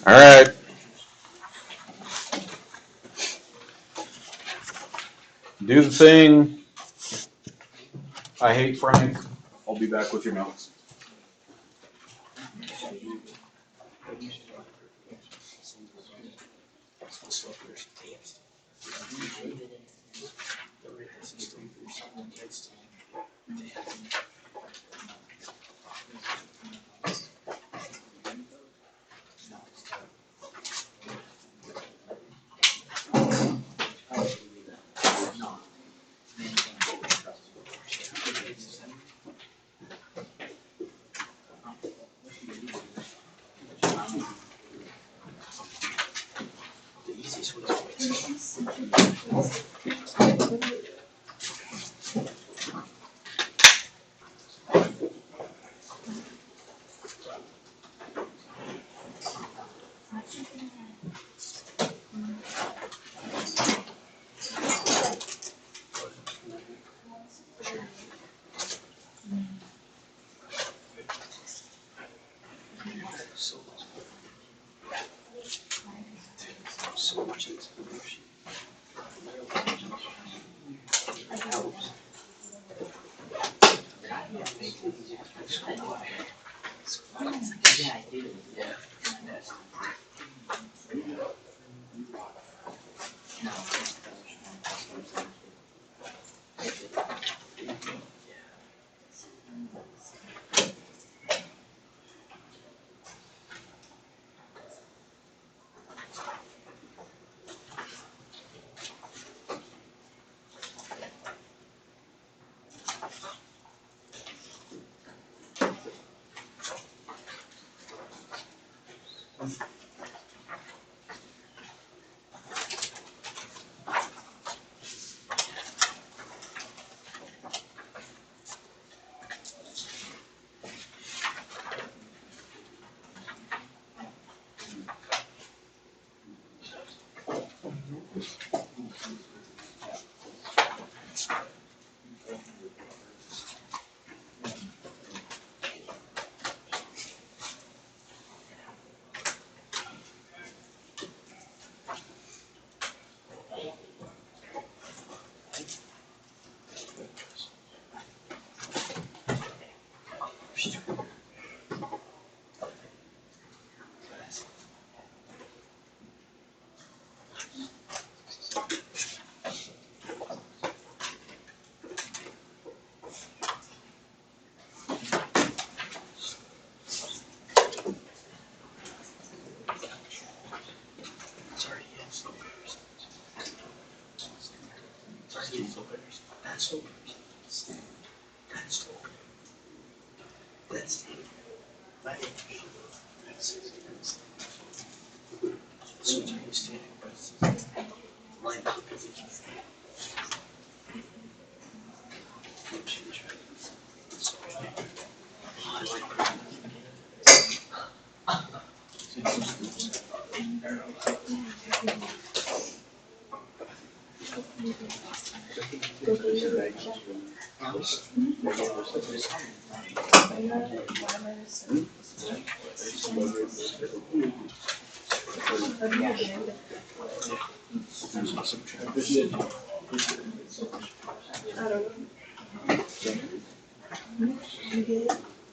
All right. Do the thing. I hate Frank. I'll be back with your notes.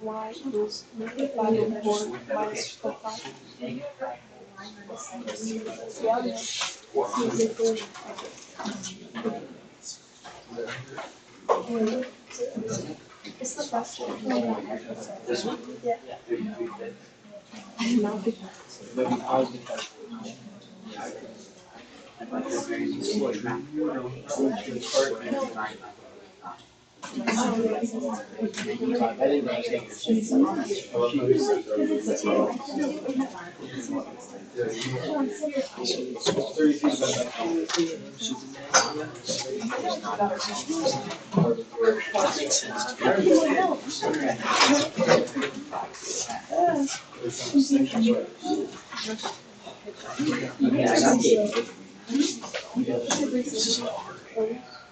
y equals 5 over 4 minus 4 5. It's the best one. This one? Yeah.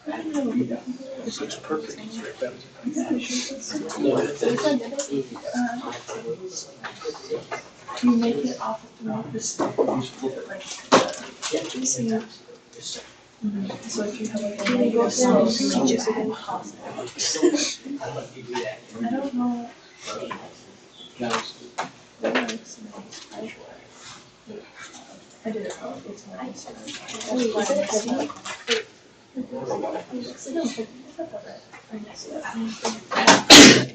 I don't know. This looks perfect. You make it off of this. So if you have like a negative sign, you can just get I don't know. I did it wrong. It's not. Wait, is it heavy? Pretty sure that's it.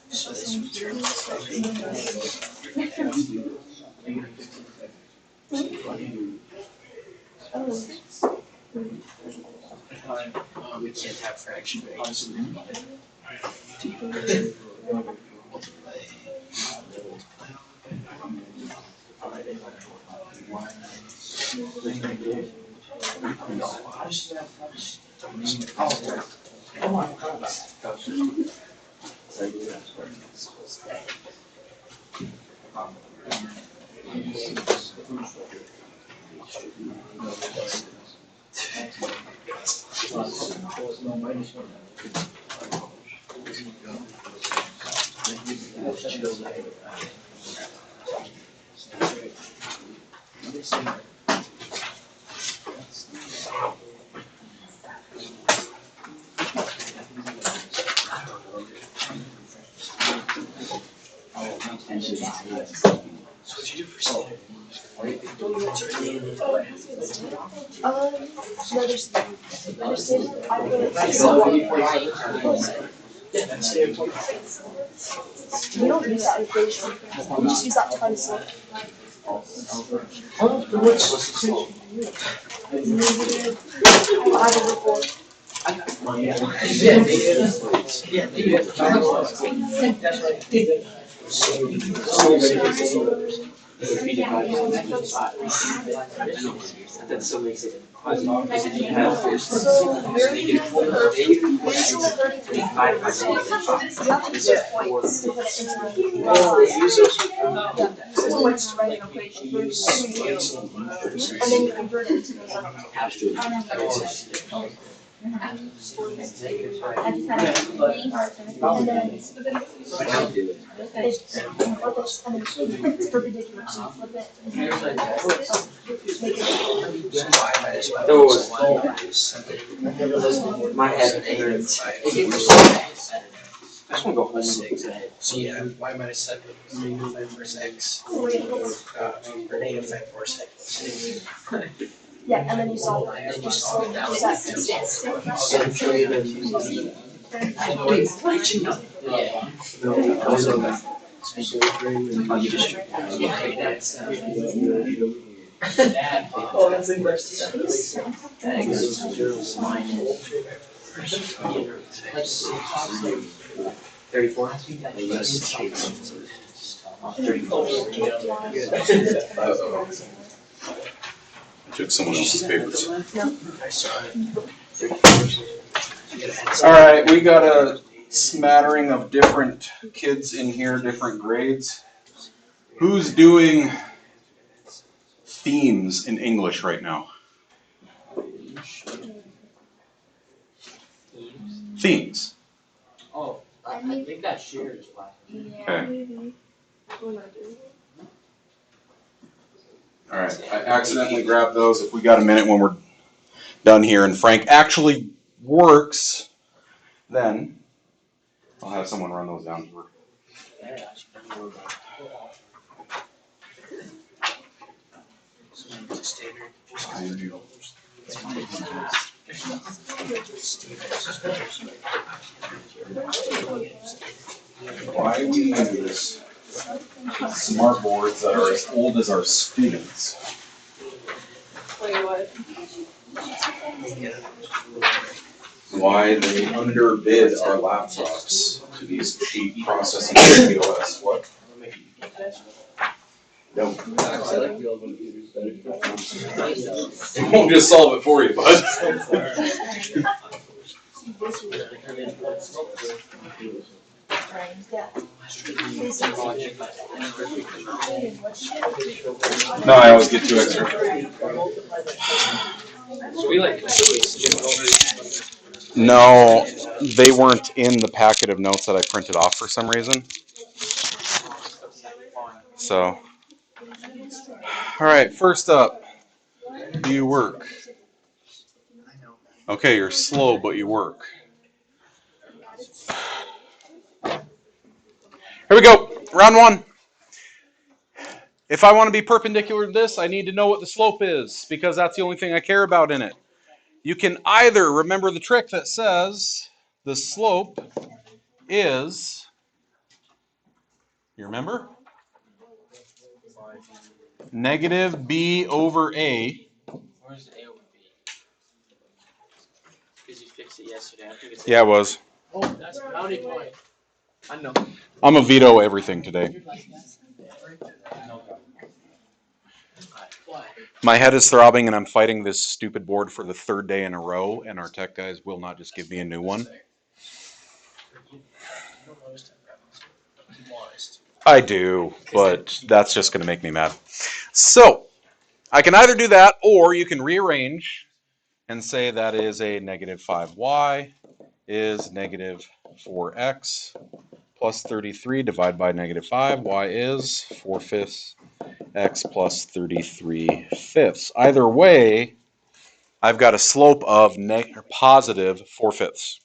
So this would turn we can't have fraction rates. So what you do for standard? No, there's I Yeah, that's standard. we don't use that equation. We just use that tensor. Negative 5 over 4. That still makes it. So where you have the 33. You have to use points to put it into the points to write an equation. And then you convert it into those others. And then it's perpendicular, so you flip it. My head hurts. I just want to go home. So yeah, y minus 7 equals 5 force x, or negative 5 force x. Yeah, and then you solve it. You just solve that distance. Oh, that's interesting. X minus 34. Took someone else's papers. No. All right, we got a smattering of different kids in here, different grades. Who's doing themes in English right now? Themes. Oh, I think that's shared as well. Okay. All right, I accidentally grabbed those. If we got a minute when we're done here and Frank actually works, then I'll have someone run those down to her. Why we use smart boards that are as old as our students? Wait, what? Why they underbid our laptops to these cheap processing POS? What? No. It won't just solve it for you, bud. No, I always get 2 extra. So we like No, they weren't in the packet of notes that I printed off for some reason. So, all right, first up, do you work? Okay, you're slow, but you work. Here we go, round 1. If I want to be perpendicular to this, I need to know what the slope is, because that's the only thing I care about in it. You can either remember the trick that says the slope is, you remember? Negative b over a. Where's the A over B? Because you fixed it yesterday. I think it's Yeah, it was. Oh, that's bounty point. I know. I'm a veto everything today. My head is throbbing and I'm fighting this stupid board for the 3rd day in a row, and our tech guys will not just give me a new one. I do, but that's just going to make me mad. So, I can either do that, or you can rearrange and say that is a negative 5y is negative 4x plus 33 divided by negative 5. Y is 4/5 x plus 33/5. Either way, I've got a slope of positive 4/5.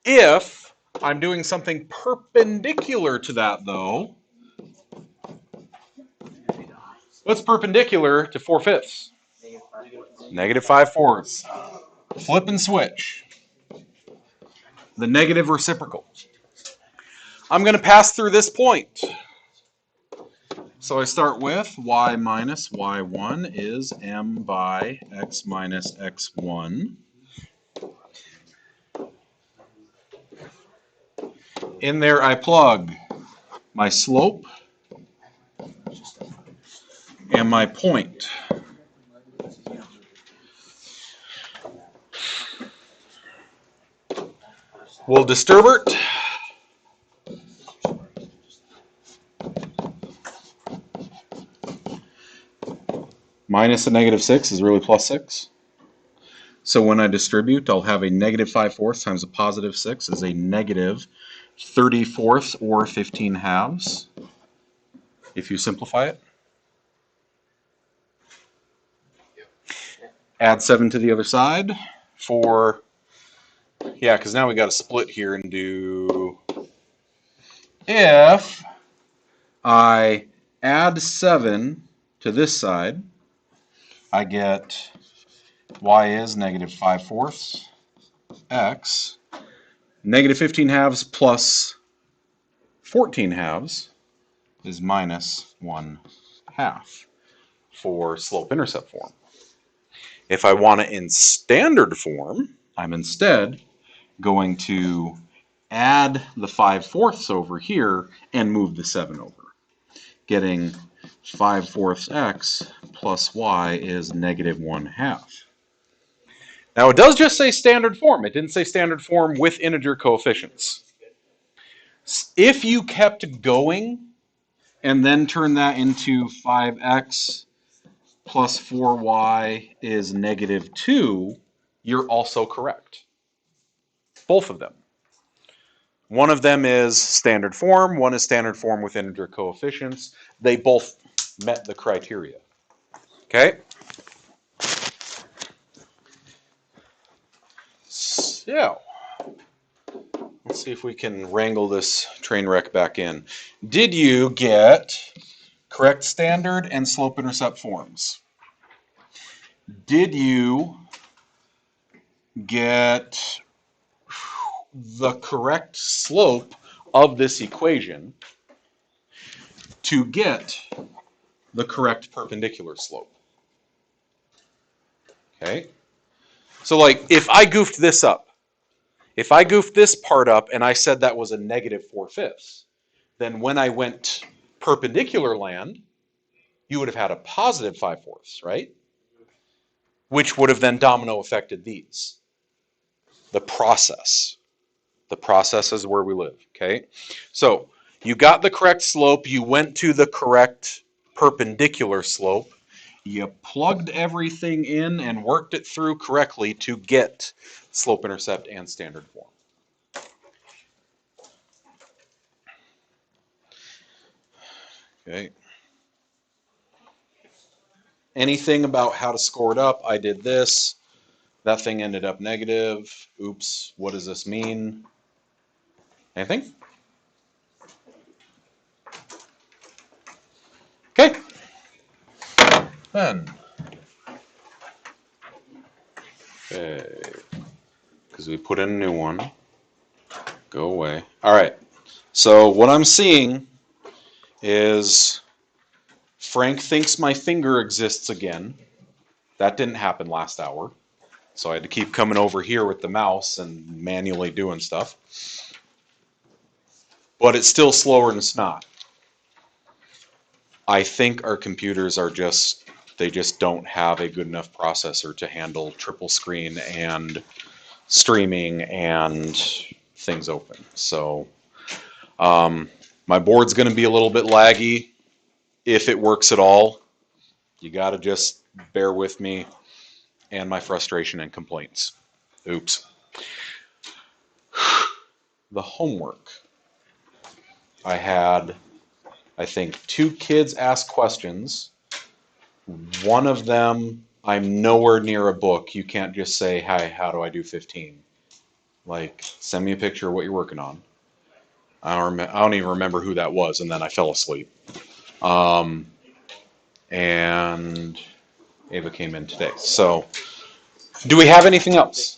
If I'm doing something perpendicular to that, though, what's perpendicular to 4/5? Negative 5/4. Flip and switch. The negative reciprocal. I'm going to pass through this point. So I start with y minus y1 is m by x minus x1. In there I plug my slope and my point. We'll disturb it. Minus a negative 6 is really plus 6. So when I distribute, I'll have a negative 5/4 times a positive 6 is a negative 34 or 15 halves, if you simplify it. Add 7 to the other side for, yeah, because now we got to split here and do, if I add 7 to this side, I get y is negative 5/4 x, negative 15 halves plus 14 halves is minus 1/2 for slope-intercept form. If I want it in standard form, I'm instead going to add the 5/4 over here, and move the 7 over. Getting 5/4 x plus y is -1/2. Now it does just say standard form. It didn't say standard form with integer coefficients. If you kept going and then turn that into 5x plus 4y is -2, you're also correct. Both of them. One of them is standard form, one is standard form with integer coefficients. They both met the criteria. Okay? So, let's see if we can wrangle this train wreck back in. Did you get correct standard and slope-intercept forms? Did you get the correct slope of this equation to get the correct perpendicular slope? Okay? So like, if I goofed this up, if I goofed this part up and I said that was a -4/5, then when I went perpendicular land, you would have had a positive 5/4, right? Which would have then domino affected these. The process. The process is where we live, okay? So you got the correct slope, you went to the correct perpendicular slope, you plugged everything in and worked it through correctly to get slope-intercept and standard form. Okay. Anything about how to score it up? I did this. That thing ended up negative. Oops, what does this mean? Anything? Okay. Then. Okay. Because we put in a new one. Go away. All right. So what I'm seeing is Frank thinks my finger exists again. That didn't happen last hour. So I had to keep coming over here with the mouse and manually doing stuff. But it's still slower than snot. I think our computers are they just don't have a good enough processor to handle triple screen and streaming and things open. So my board's going to be a little bit laggy if it works at all. You got to just bear with me and my frustration and complaints. Oops. The homework. I had, I think, 2 kids ask questions. One of them, I'm nowhere near a book. You can't just say, hi, how do I do 15? Like, send me a picture of what you're working on. I don't even remember who that was, and then I fell asleep. And Ava came in today. So, do we have anything else?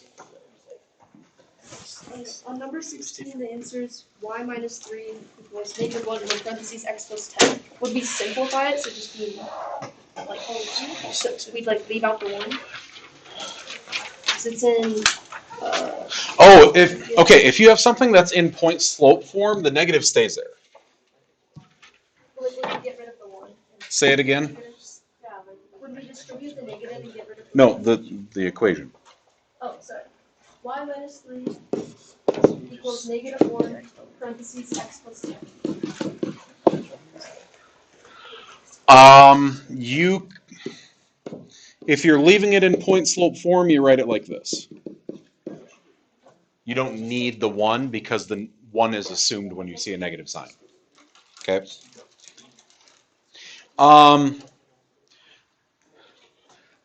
On number 16, the answer is y minus 3 equals -1 in parentheses x plus 10. Would we simplify it? So just be like, so we'd like leave out the 1? Because it's in. Oh, if you have something that's in point slope form, the negative stays there. Like, would we get rid of the 1? Say it again. Would we distribute the negative and get rid of the No, the equation. Oh, sorry. Y minus 3 equals -1 parentheses x plus 10. If you're leaving it in point slope form, you write it like this. You don't need the 1 because the 1 is assumed when you see a negative sign. Okay.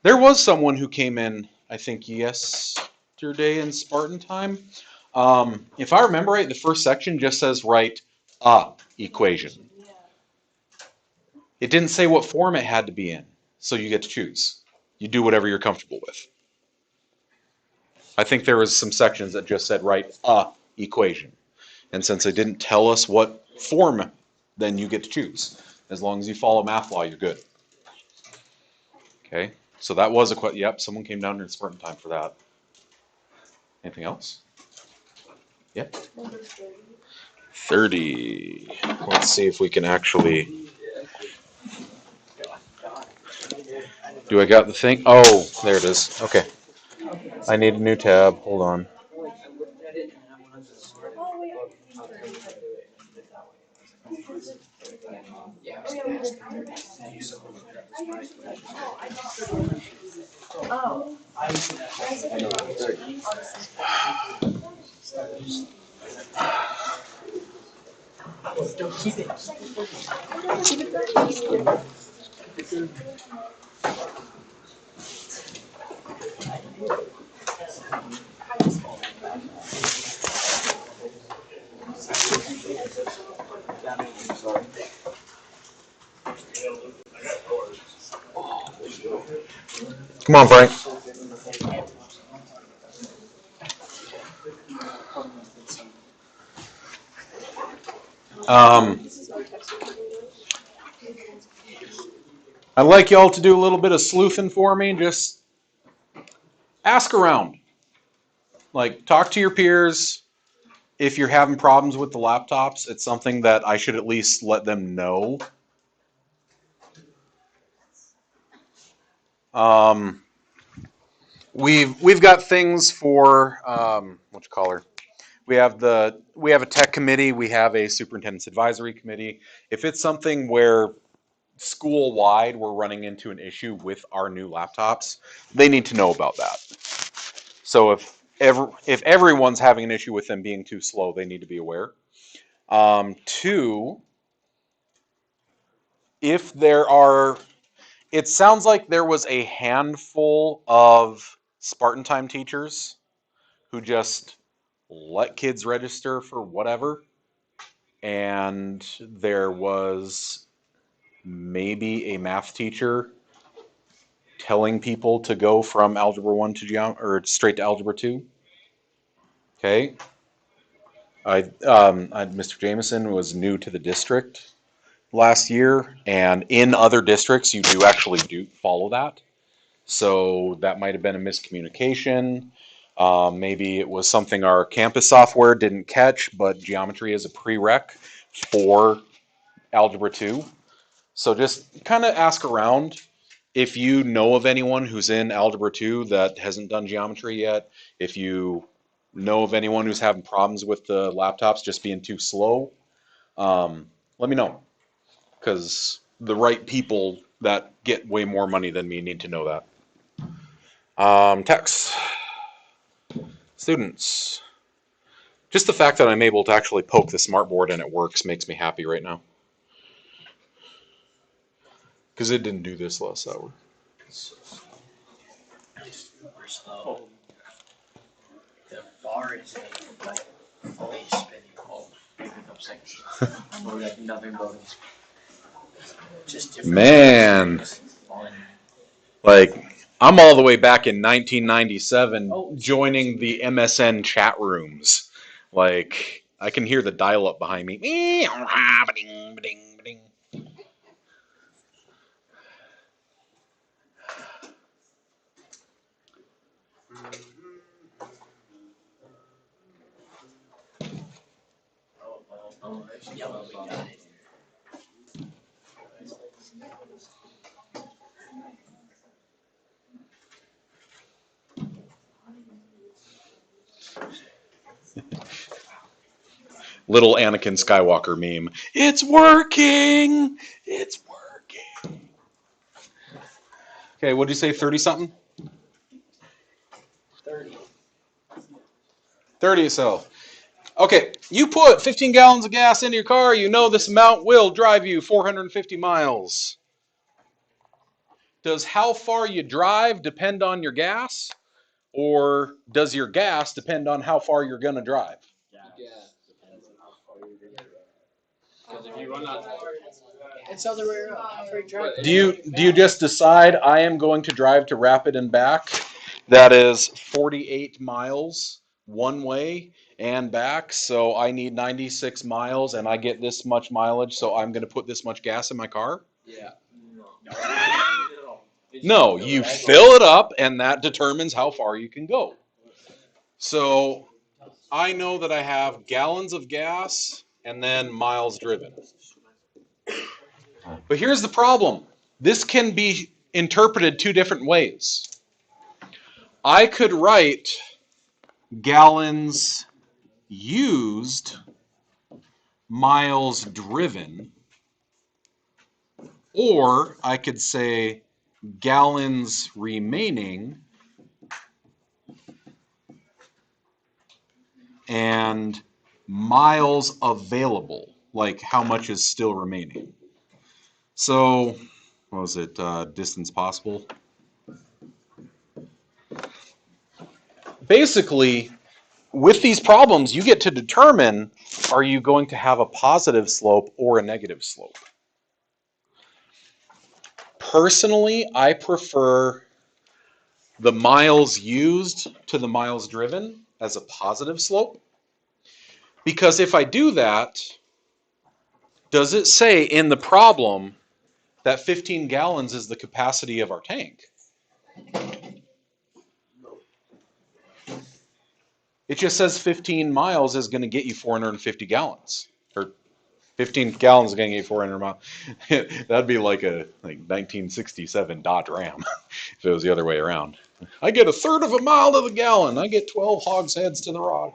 There was someone who came in, I think yesterday in Spartan time. If I remember right, the first section just says write a equation. It didn't say what form it had to be in, so you get to choose. You do whatever you're comfortable with. I think there was some sections that just said write a equation. And since it didn't tell us what form, then you get to choose. As long as you follow math law, you're good. Okay, so that was a question. Yep, someone came down during Spartan time for that. Anything else? Yep. Number 30. 30. Let's see if we can actually. Do I got the thing? Oh, there it is. Okay. I need a new tab. Hold on. Oh, wait. Oh. Keep it. Keep it there. Come on, Frank. I'd like y'all to do a little bit of sleuthing for me. Just ask around. Like, talk to your peers. If you're having problems with the laptops, it's something that I should at least let them know. We've got things for what you call her. We have a tech committee. We have a superintendent's advisory committee. If it's something where school wide we're running into an issue with our new laptops, they need to know about that. So if everyone's having an issue with them being too slow, they need to be aware. Two, if there are, it sounds like there was a handful of Spartan time teachers who just let kids register for whatever. And there was maybe a math teacher telling people to go from Algebra 1 to or straight to Algebra 2. Okay. Mr. Jameson was new to the district last year, and in other districts, you do actually follow that. So that might have been a miscommunication. Maybe it was something our campus software didn't catch, but geometry is a prereq for Algebra 2. So just kind of ask around. If you know of anyone who's in Algebra 2 that hasn't done geometry yet, if you know of anyone who's having problems with the laptops just being too slow, let me know. Because the right people that get way more money than me need to know that. Text. Students. Just the fact that I'm able to actually poke the smartboard and it works makes me happy right now. Because it didn't do this last hour. Super slow. The bar is like fully spinning. Oh, a couple seconds. Or like nothing but just different. Man. Like, I'm all the way back in 1997 joining the MSN chat rooms. Like, I can hear the dial-up behind me. Yeah, well, we got it. Little Anakin Skywalker meme. It's working! It's working! Okay, what'd you say, 30-something? 30. 30 so. Okay, you put 15 gallons of gas into your car, you know this amount will drive you 450 miles. Does how far you drive depend on your gas? Or does your gas depend on how far you're going to drive? Because if you run out, It's other way around. How far you drive? Do you just decide I am going to drive to Rapid and back? That is 48 miles one way and back, so I need 96 miles and I get this much mileage, so I'm going to put this much gas in my car? yeah. No, you fill it up and that determines how far you can go. So I know that I have gallons of gas and then miles driven. But here's the problem. This can be interpreted two different ways. I could write gallons used, miles driven, or I could say gallons remaining and miles available, like how much is still remaining. So, what was it, distance possible? Basically, with these problems, you get to determine, are you going to have a positive slope or a negative slope? Personally, I prefer the miles used to the miles driven as a positive slope. Because if I do that, does it say in the problem that 15 gallons is the capacity of our tank? It just says 15 miles is going to get you 450 gallons. Or 15 gallons is going to get you 400 miles. That'd be like a 1967 Dodge Ram if it was the other way around. I get a third of a mile to the gallon. I get 12 hogsheads to the rod.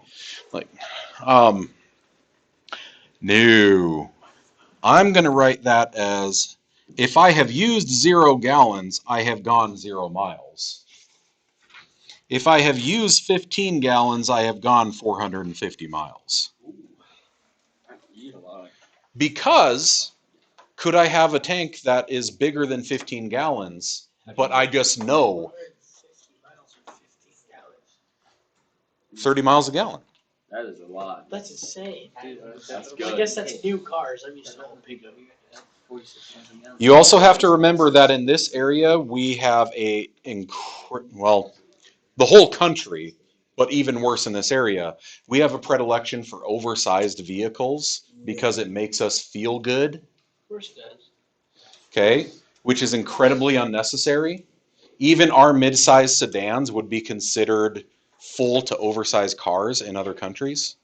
No. I'm going to write that as, if I have used 0 gallons, I have gone 0 miles. If I have used 15 gallons, I have gone 450 miles. Because could I have a tank that is bigger than 15 gallons, but I just know 30 miles a gallon? That is a lot. That's insane. That's I good. guess that's new cars. I'm used to old pickup. You also have to remember that in this area, we have the whole country, but even worse in this area, we have a predilection for oversized vehicles because it makes us feel good. Of course it does. Okay, which is incredibly unnecessary. Even our mid-sized sedans would be considered full to oversized cars in other countries.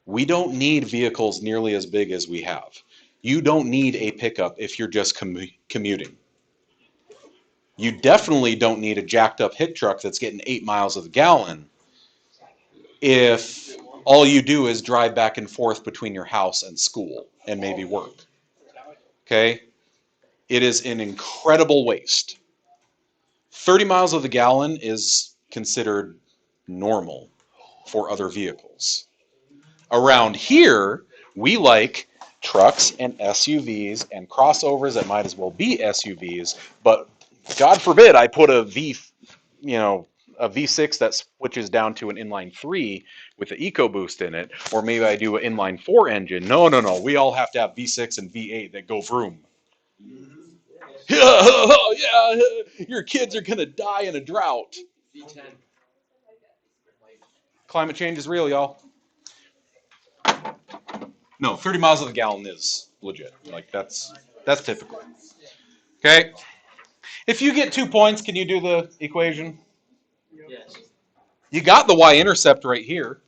We don't need vehicles nearly as big as we have. You don't need a pickup if you're just commuting. You definitely don't need a jacked up hick truck that's getting 8 miles of the gallon if all you do is drive back and forth between your house and school and maybe work. Okay? It is an incredible waste. 30 miles of the gallon is considered normal for other vehicles. Around here, we like trucks and SUVs and crossovers that might as well be SUVs, but God forbid I put a V6 that switches down to an inline 3 with an EcoBoost in it, or maybe I do an inline 4 engine. No. We all have to have V6 and V8 that go vroom. Yeah, your kids are going to die in a drought. V10. Climate change is real, y'all. No, 30 miles of the gallon is legit. Like that's typical. Okay. If you get 2 points, can you do the equation? Yes. You got the y-intercept right here.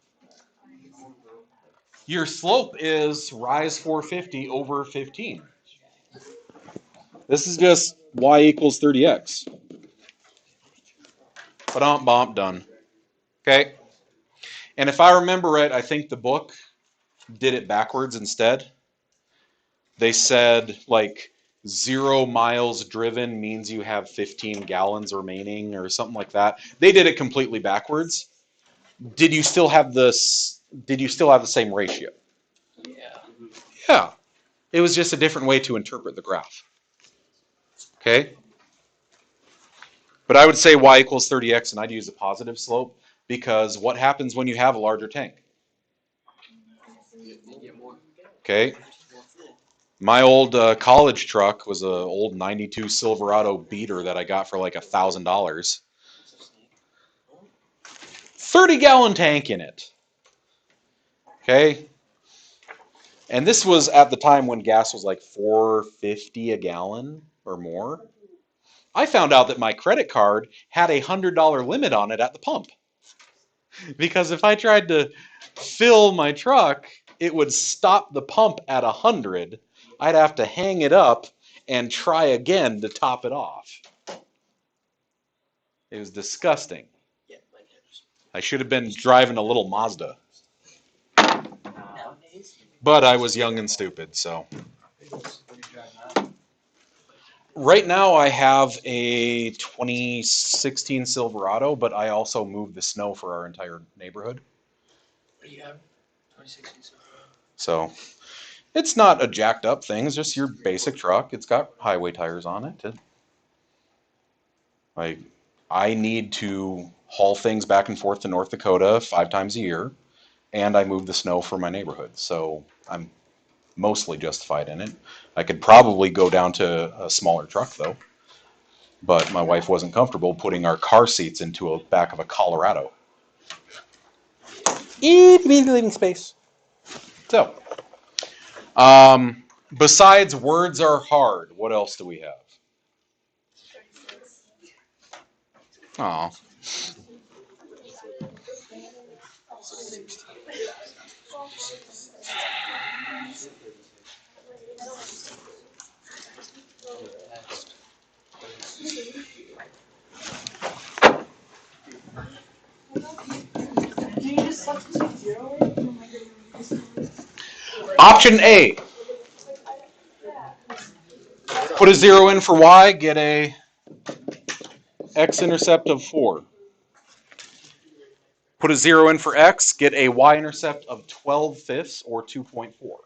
Your slope is rise 450 over 15. This is just y equals 30x. Ba-dum, done. Okay. And if I remember right, I think the book did it backwards instead. They said 0 miles driven means you have 15 gallons remaining or something like that. They did it completely backwards. Did you still have the same ratio? Yeah. Yeah. It was just a different way to interpret the graph. Okay? But I would say y equals 30x and I'd use a positive slope because what happens when you have a larger tank? You get more. Okay? My old college truck was an old 92 Silverado beater that I got for like $1,000. 30-gallon tank in it. Okay? And this was at the time when gas was like $4.50 a gallon or more. I found out that my credit card had a $100 limit on it at the pump. Because if I tried to fill my truck, it would stop the pump at 100. I'd have to hang it up and try again to top it off. It was disgusting. Yeah, mine has. I should have been driving a little Mazda. Nowadays, But I was young and stupid, so. Right now I have a 2016 Silverado, but I also moved the snow for our entire neighborhood. what do you have? 2016. So it's not a jacked up thing, it's just your basic truck. It's got highway tires on it. Like, I need to haul things back and forth to North Dakota 5 times a year, and I move the snow for my neighborhood. So I'm mostly justified in it. I could probably go down to a smaller truck though, but my wife wasn't comfortable putting our car seats into a back of a Colorado. Leaving space. So, besides words are hard, what else do we have? Aw. Do you just substitute 0 in? Option A. Put a 0 in for y, get a x-intercept of 4. Put a 0 in for x, get a y-intercept of 12/5 or 2.4.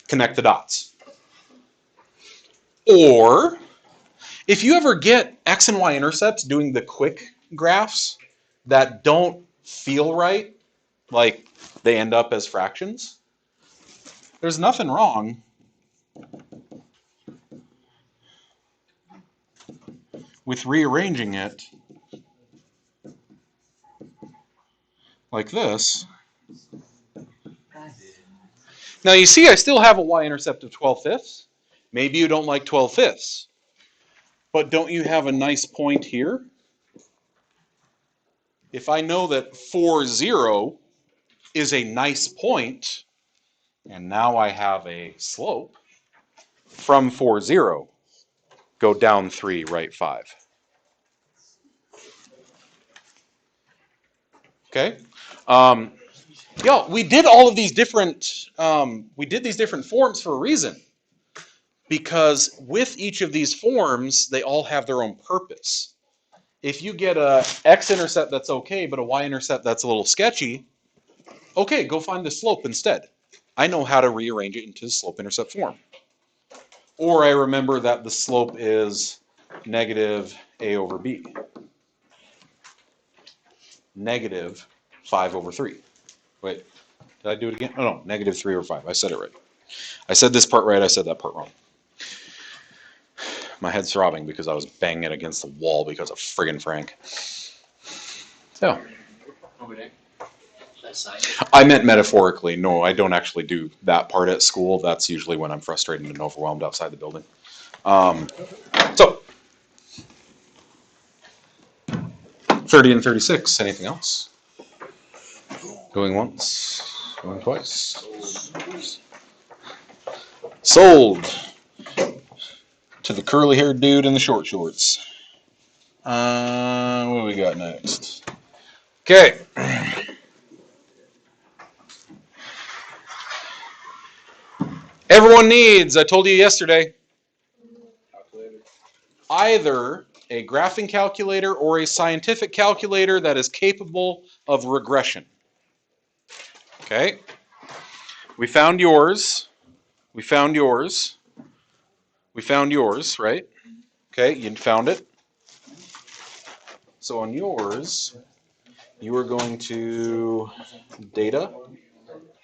Connect the dots. Or, if you ever get x and y intercepts doing the quick graphs that don't feel right, like they end up as fractions, there's nothing wrong with rearranging it like this. Now you see I still have a y-intercept of 12/5. Maybe you don't like 12/5. But don't you have a nice point here? If I know that 4, 0 is a nice point, and now I have a slope from 4, 0, go down 3, right 5. Okay? We did all of these different, forms for a reason. Because with each of these forms, they all have their own purpose. If you get a x-intercept that's okay, but a y-intercept that's a little sketchy, okay, go find the slope instead. I know how to rearrange it into the slope-intercept form. Or I remember that the slope is negative a over b. Negative 5 over 3. Wait, did I do it again? Oh no, negative 3 over 5. I said it right. I said this part right, I said that part wrong. My head's throbbing because I was banging it against the wall because of friggin' Frank. So, Over there. That side. I meant metaphorically. No, I don't actually do that part at school. That's usually when I'm frustrated and overwhelmed outside the building. So, 30 and 36. Anything else? Going once, going twice. Sold to the curly-haired dude in the short shorts. What do we got next? Okay. Everyone needs, I told you yesterday, either a graphing calculator or a scientific calculator that is capable of regression. Okay? We found yours. We found yours. We found yours, right? Okay, you found it. So on yours, you are going to data.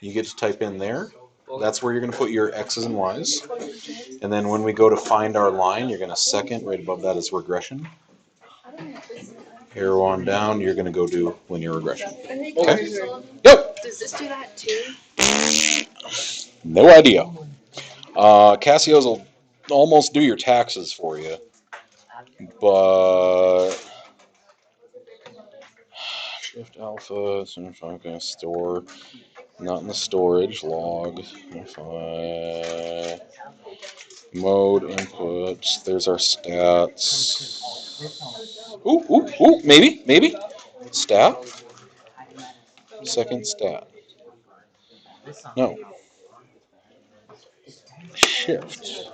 You get to type in there. That's where you're going to put your X's and Y's. And then when we go to find our line, you're going to second, right above that is regression. Arrow on down, you're going to go do linear regression. Okay? Yep. Does this do that too? No idea. Casio's will almost do your taxes for you, but shift alpha, okay, store, not in the storage log. Mode inputs. There's our stats. Ooh, maybe. Stat. Second stat. No. Shift.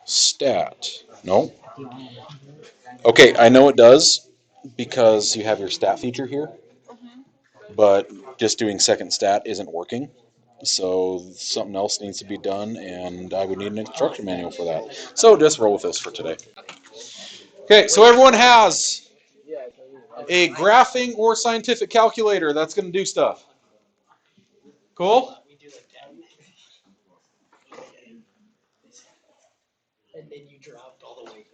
Stat. No. Okay, I know it does because you have your stat feature here, but just doing second stat isn't working. So something else needs to be done, and I would need an instruction manual for that. So just roll with this for today. Okay, so everyone has a graphing or scientific calculator that's going to do stuff. Cool? And then you dropped all the way.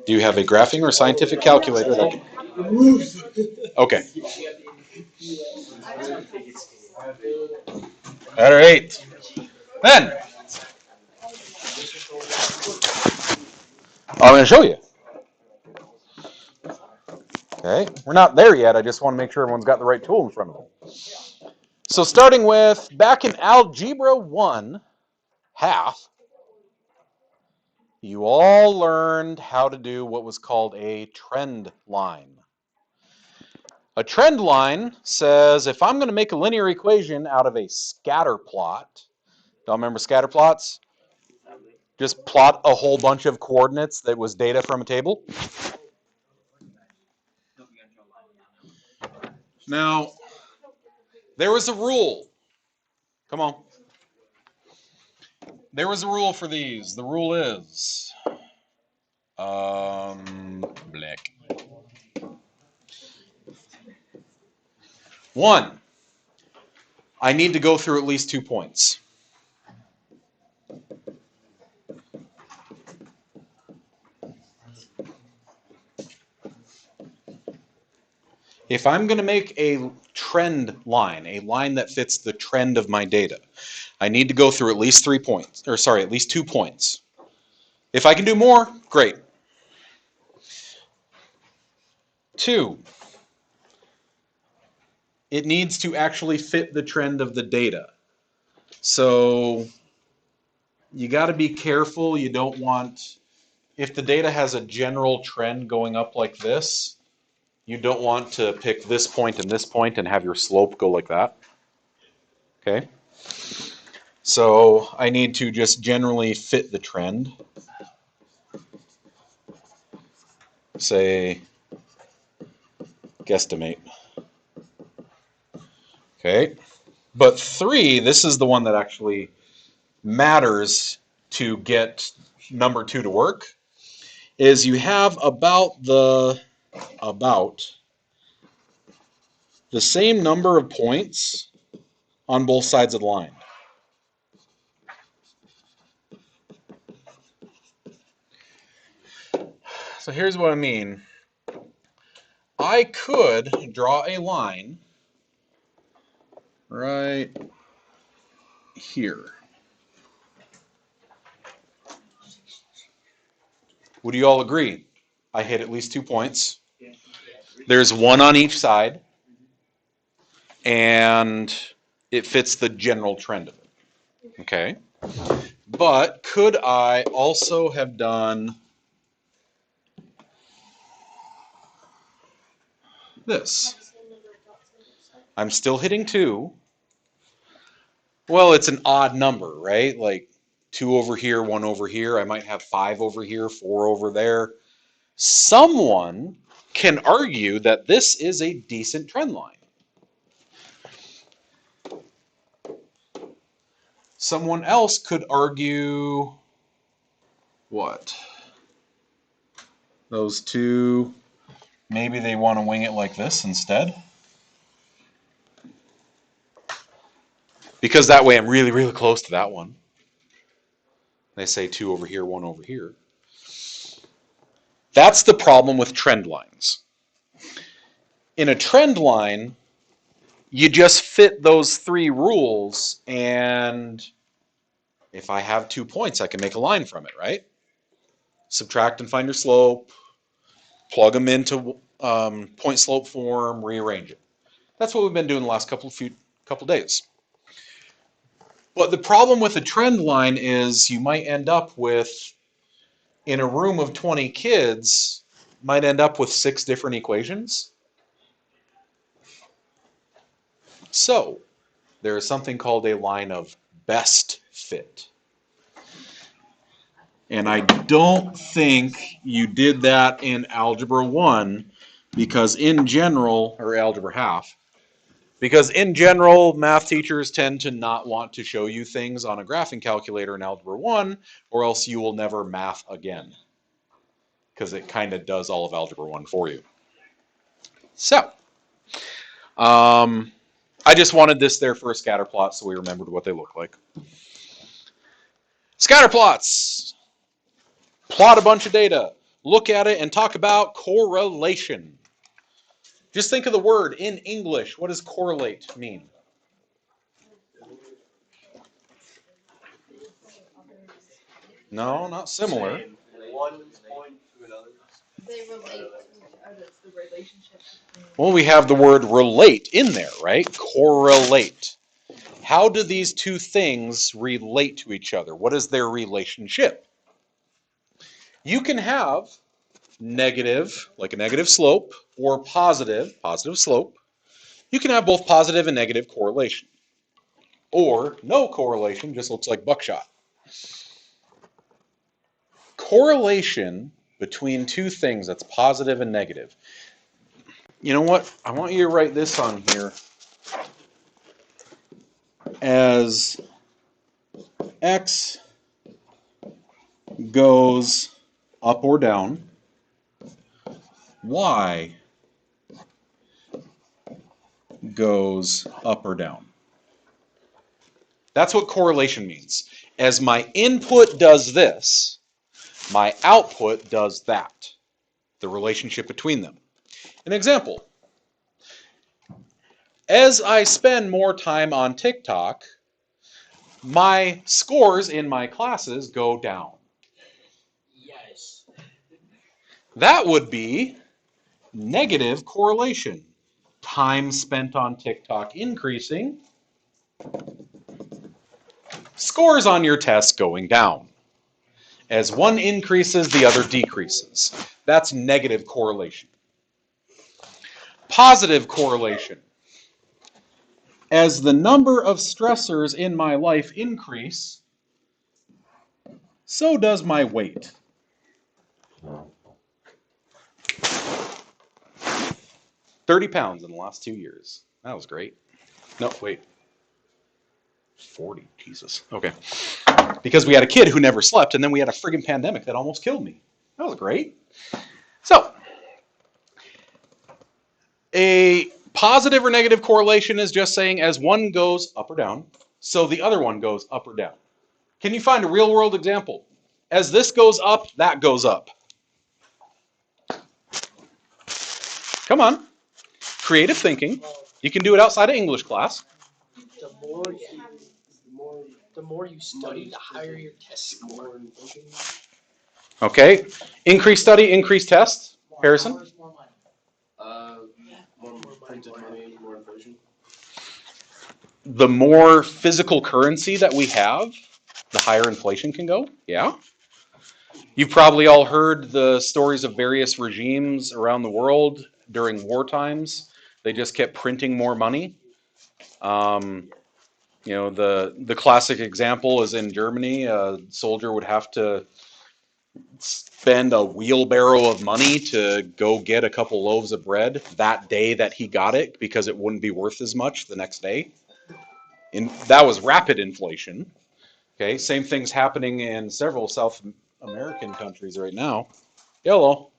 Do you have a graphing or scientific calculator? Okay. All right. Then, I'm going to show you. Okay. We're not there yet. I just want to make sure everyone's got the right tool in front of them. So starting with, back in Algebra 1, half, you all learned how to do what was called a trend line. A trend line says if I'm going to make a linear equation out of a scatter plot, y'all remember scatter plots? Just plot a whole bunch of coordinates that was data from a table. Now, there was a rule. Come on. There was a rule for these. The rule is, black. 1, I need to go through at least 2 points. If I'm going to make a trend line, a line that fits the trend of my data, I need to go through at least 3 points, or sorry, at least 2 points. If I can do more, great. 2, it needs to actually fit the trend of the data. So you got to be careful. You don't want, if the data has a general trend going up like this, you don't want to pick this point and have your slope go like that. Okay? So I need to just generally fit the trend. Say, guesstimate. Okay? But 3, this is the one that actually matters to get number 2 to work, is you have about the same number of points on both sides of the line. So here's what I mean. I could draw a line right here. Would you all agree? I hit at least 2 points. There's 1 on each side, and it fits the general trend of it. Okay. But could I also have done this? I'm still hitting 2. Well, it's an odd number, right? Like 2 over here, 1 over here. I might have 5 over here, 4 over there. Someone can argue that this is a decent trend line. Someone else could argue what? Those 2, maybe they want to wing it like this instead. Because that way I'm really, really close to that one. They say 2 over here, 1 over here. That's the problem with trend lines. In a trend line, you just fit those three rules, and if I have 2 points, I can make a line from it, right? Subtract and find your slope, plug them into point slope form, rearrange it. That's what we've been doing the last couple days. But the problem with a trend line is you might end up with, in a room of 20 kids, might end up with 6 different equations. So there is something called a line of best fit. And I don't think you did that in Algebra 1, because in general, or Algebra half, because in general, math teachers tend to not want to show you things on a graphing calculator in Algebra 1, or else you will never math again, because it kind of does all of Algebra 1 for you. So, I just wanted this there for a scatter plot so we remembered what they look like. Scatter plots. Plot a bunch of data. Look at it and talk about correlation. Just think of the word in English. What does correlate mean? No, not similar. One point to another. They relate. That's the relationship. Well, we have the word relate in there, right? Correlate. How do these two things relate to each other? What is their relationship? You can have negative, like a negative slope, or positive slope. You can have both positive and negative correlation. Or no correlation, just looks like buckshot. Correlation between two things that's positive and negative. You know what? I want you to write this on here as x goes up or down, y goes up or down. That's what correlation means. As my input does this, my output does that. The relationship between them. An example. As I spend more time on TikTok, my scores in my classes go down. Yes. That would be negative correlation. Time spent on TikTok increasing, scores on your test going down. As one increases, the other decreases. That's negative correlation. Positive correlation. As the number of stressors in my life increase, so does my weight. £30 in the last 2 years. That was great. No, wait. 40, Jesus. Okay. Because we had a kid who never slept, and then we had a friggin' pandemic that almost killed me. That was great. So, a positive or negative correlation is just saying as one goes up or down, so the other one goes up or down. Can you find a real world example? As this goes up, that goes up. Come on. Creative thinking. You can do it outside of English class. The more you study, the higher your test score. Okay. Increase study, increase test. Harrison? More printed money, more inflation. The more physical currency that we have, the higher inflation can go. Yeah. You've probably all heard the stories of various regimes around the world during war times. They just kept printing more money. You know, the classic example is in Germany. A soldier would have to spend a wheelbarrow of money to go get a couple loaves of bread that day that he got it, because it wouldn't be worth as much the next day. And that was rapid inflation. Okay, same thing's happening in several South American countries right now. Hello.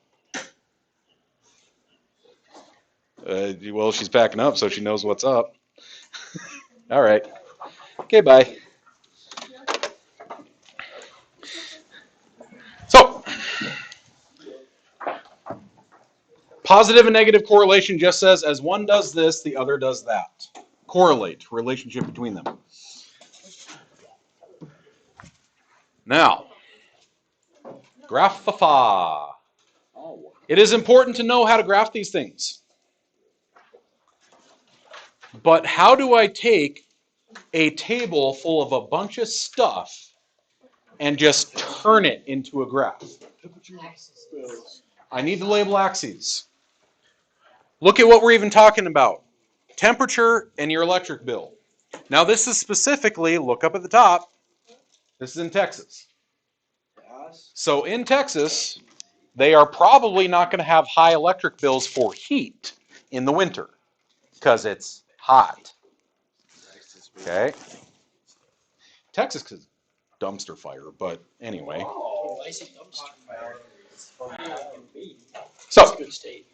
Well, she's packing up, so she knows what's up. All right. Okay, bye. So, positive and negative correlation just says as one does this, the other does that. correlate, relationship between them. Now, grapha. Oh. It is important to know how to graph these things. But how do I take a table full of a bunch of stuff and just turn it into a graph? I need to label axes. Look at what we're even talking about. Temperature and your electric bill. Now this is specifically, look up at the top, this is in Texas. So in Texas, they are probably not going to have high electric bills for heat in the winter because it's hot. Okay. Texas is dumpster fire, but anyway. Oh, I see dumpster fire. So Good state.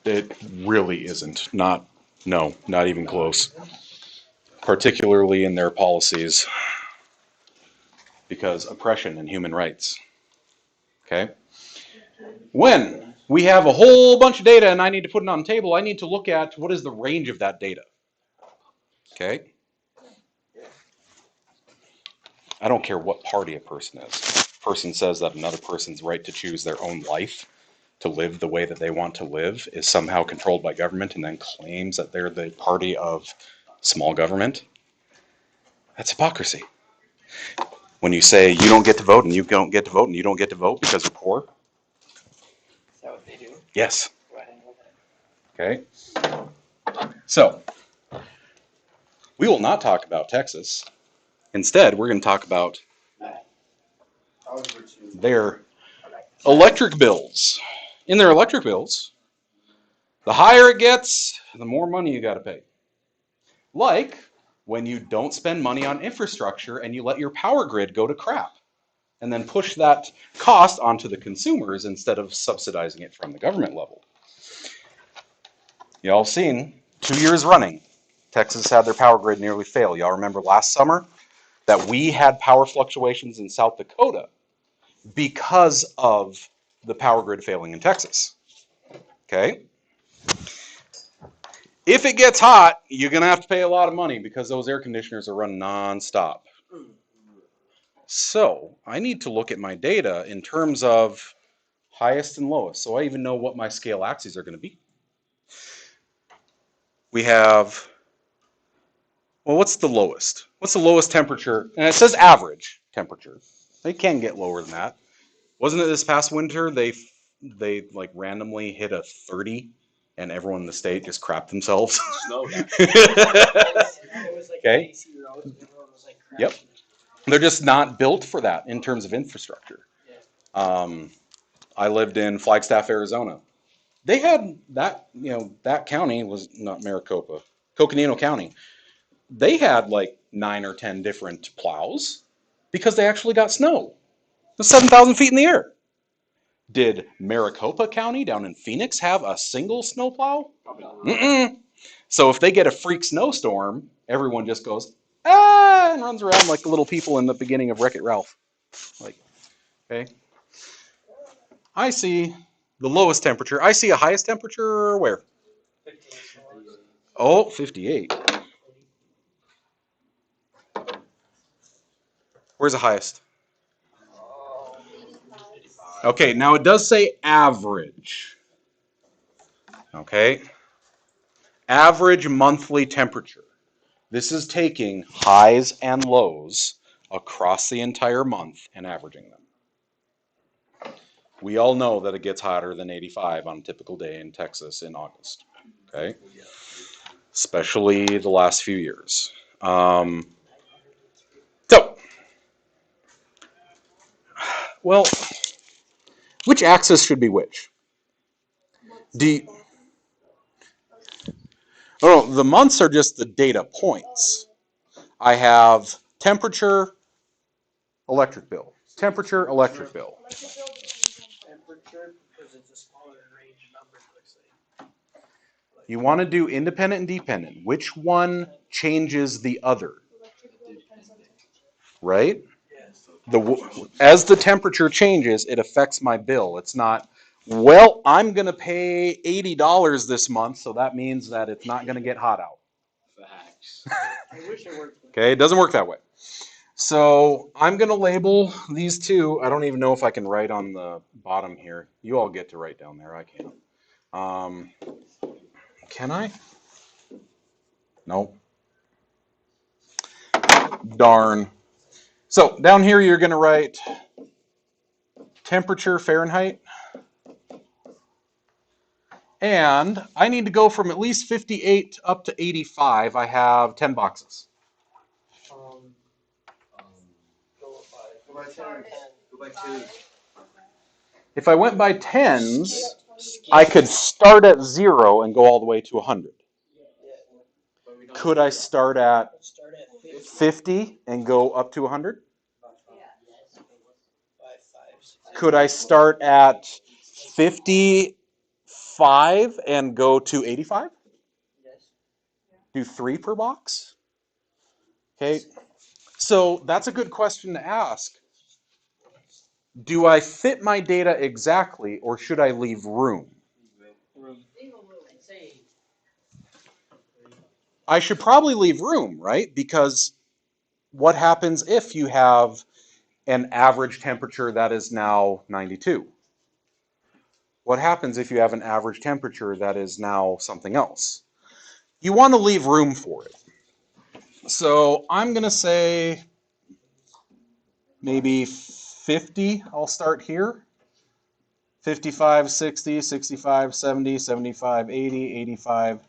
it really isn't. Not even close. Particularly in their policies, because oppression and human rights. Okay. When we have a whole bunch of data and I need to put it on the table, I need to look at what is the range of that data. Okay. I don't care what party a person is. A person says that another person's right to choose their own life, to live the way that they want to live, is somehow controlled by government and then claims that they're the party of small government. That's hypocrisy. When you say you don't get to vote and you don't get to vote and you don't get to vote because you're poor. Is that what they do? Yes. I didn't know that. Okay. So, we will not talk about Texas. Instead, we're going to talk about their electric bills. In their electric bills, the higher it gets, the more money you got to pay. Like when you don't spend money on infrastructure and you let your power grid go to crap and then push that cost onto the consumers instead of subsidizing it from the government level. Y'all seen 2 years running, Texas had their power grid nearly fail. Y'all remember last summer that we had power fluctuations in South Dakota because of the power grid failing in Texas. Okay? If it gets hot, you're going to have to pay a lot of money because those air conditioners are running nonstop. So I need to look at my data in terms of highest and lowest, so I even know what my scale axes are going to be. We have, well, what's the lowest? What's the lowest temperature? And it says average temperature. They can get lower than that. Wasn't it this past winter they like randomly hit a 30 and everyone in the state just crapped themselves? Okay. Yep. They're just not built for that in terms of infrastructure. I lived in Flagstaff, Arizona. They had that, that county was not Maricopa, Coconino County. They had like 9 or 10 different plows because they actually got snow. It was 7,000 feet in the air. Did Maricopa County down in Phoenix have a single snowplow? Mm-mm. So if they get a freak snowstorm, everyone just goes, ah, and runs around like the little people in the beginning of Wreck-It Ralph. Like, okay. I see the lowest temperature. I see a highest temperature where? 58. Oh, 58. Where's the highest? Okay, now it does say average. Okay. Average monthly temperature. This is taking highs and lows across the entire month and averaging them. We all know that it gets hotter than 85 on a typical day in Texas in August. Okay. Especially the last few years. Well, which axis should be which? Oh, the months are just the data points. I have temperature, electric bill. Temperature, electric bill. Temperature, because it's a smaller range number, it looks like. You want to do independent and dependent. Which one changes the other? Right? As the temperature changes, it affects my bill. It's not, well, I'm going to pay $80 this month, so that means that it's not going to get hot out. I wish it worked. Okay, it doesn't work that way. So I'm going to label these two. I don't even know if I can write on the bottom here. You all get to write down there. I can't. Can I? No. Darn. So down here you're going to write temperature Fahrenheit. And I need to go from at least 58 up to 85. I have 10 boxes. Go by 10. Go by 2. If I went by tens, I could start at 0 and go all the way to 100. Could I start at 50 and go up to 100? Could I start at 55 and go to 85? Do 3 per box? Okay, so that's a good question to ask. Do I fit my data exactly, or should I leave room? I should probably leave room, right? Because what happens if you have an average temperature that is now 92? What happens if you have an average temperature that is now something else? You want to leave room for it. So I'm going to say maybe 50. I'll start here. 55, 60, 65, 70, 75, 80, 85,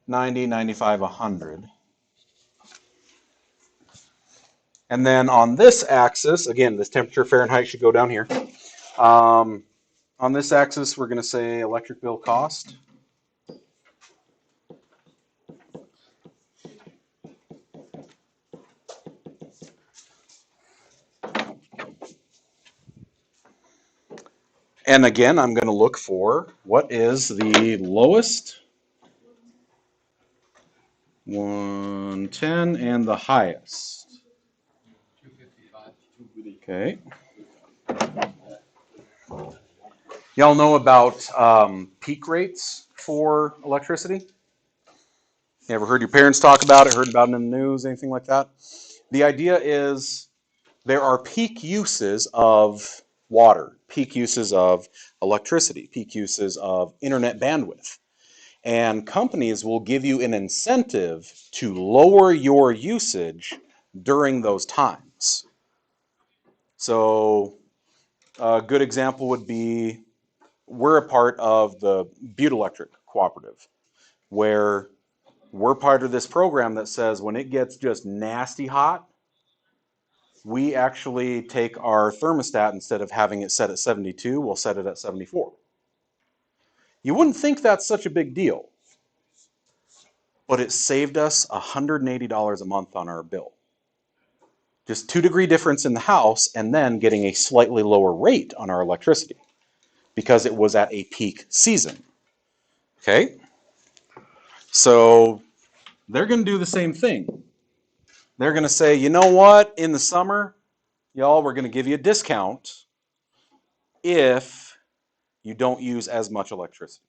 90, 95, 100. And then on this axis, again, this temperature Fahrenheit should go down here. On this axis, we're going to say electric bill cost. And again, I'm going to look for what is the lowest 110 and the highest. 255. Okay. Y'all know about peak rates for electricity? You ever heard your parents talk about it, heard about it in the news, anything like that? The idea is there are peak uses of water, peak uses of electricity, peak uses of internet bandwidth. And companies will give you an incentive to lower your usage during those times. So a good example would be we're a part of the Butte Electric Cooperative, where we're part of this program that says when it gets just nasty hot, we actually take our thermostat, instead of having it set at 72, we'll set it at 74. You wouldn't think that's such a big deal, but it saved us $180 a month on our bill. Just 2-degree difference in the house, and then getting a slightly lower rate on our electricity because it was at a peak season. Okay? So they're going to do the same thing. They're going to say, you know what, in the summer, y'all, we're going to give you a discount if you don't use as much electricity.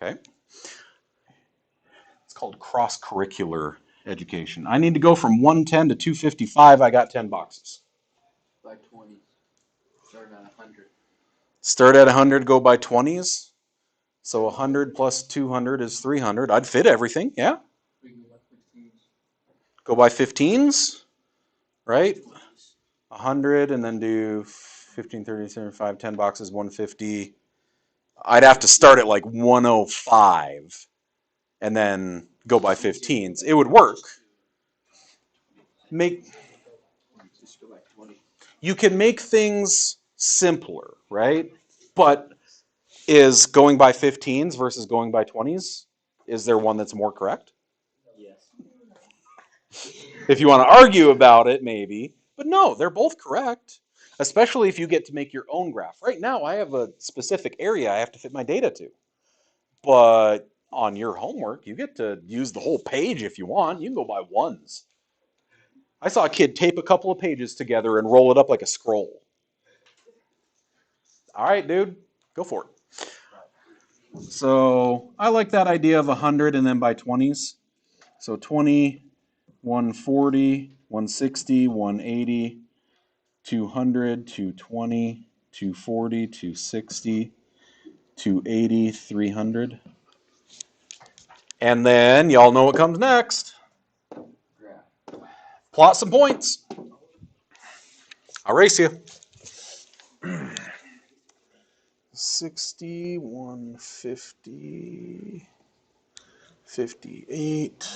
Okay? It's called cross-curricular education. I need to go from 110 to 255. I got 10 boxes. By 20. Start at 100. Start at 100, go by 20s. So 100 plus 200 is 300. I'd fit everything, yeah? We can go by 15s. Go by 15s, right? 100 and then do 15, 30, 75, 10 boxes, 150. I'd have to start at like 105 and then go by 15s. It would work. Just go by 20. You can make things simpler, right? But is going by 15s versus going by 20s, is there one that's more correct? Yes. If you want to argue about it, maybe. But no, they're both correct, especially if you get to make your own graph. Right now, I have a specific area I have to fit my data to. But on your homework, you get to use the whole page if you want. You can go by ones. I saw a kid tape a couple of pages together and roll it up like a scroll. All right, dude, go for it. So I like that idea of 100 and then by 20s. So 20, 140, 160, 180, 200, 220, 240, 260, 280, 300. And then y'all know what comes next. Plot some points. I'll race you. 60, 150, 58,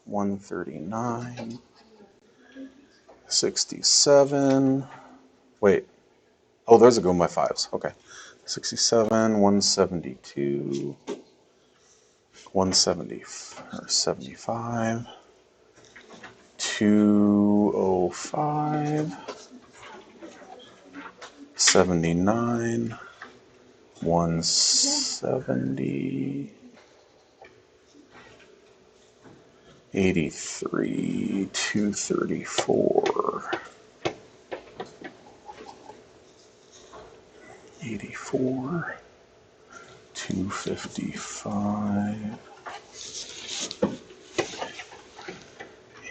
139, 67. Wait. Oh, there's a going by fives. Okay. 67, 172, 170, or 75, 205, 79, 170, 83, 234, 84, 255,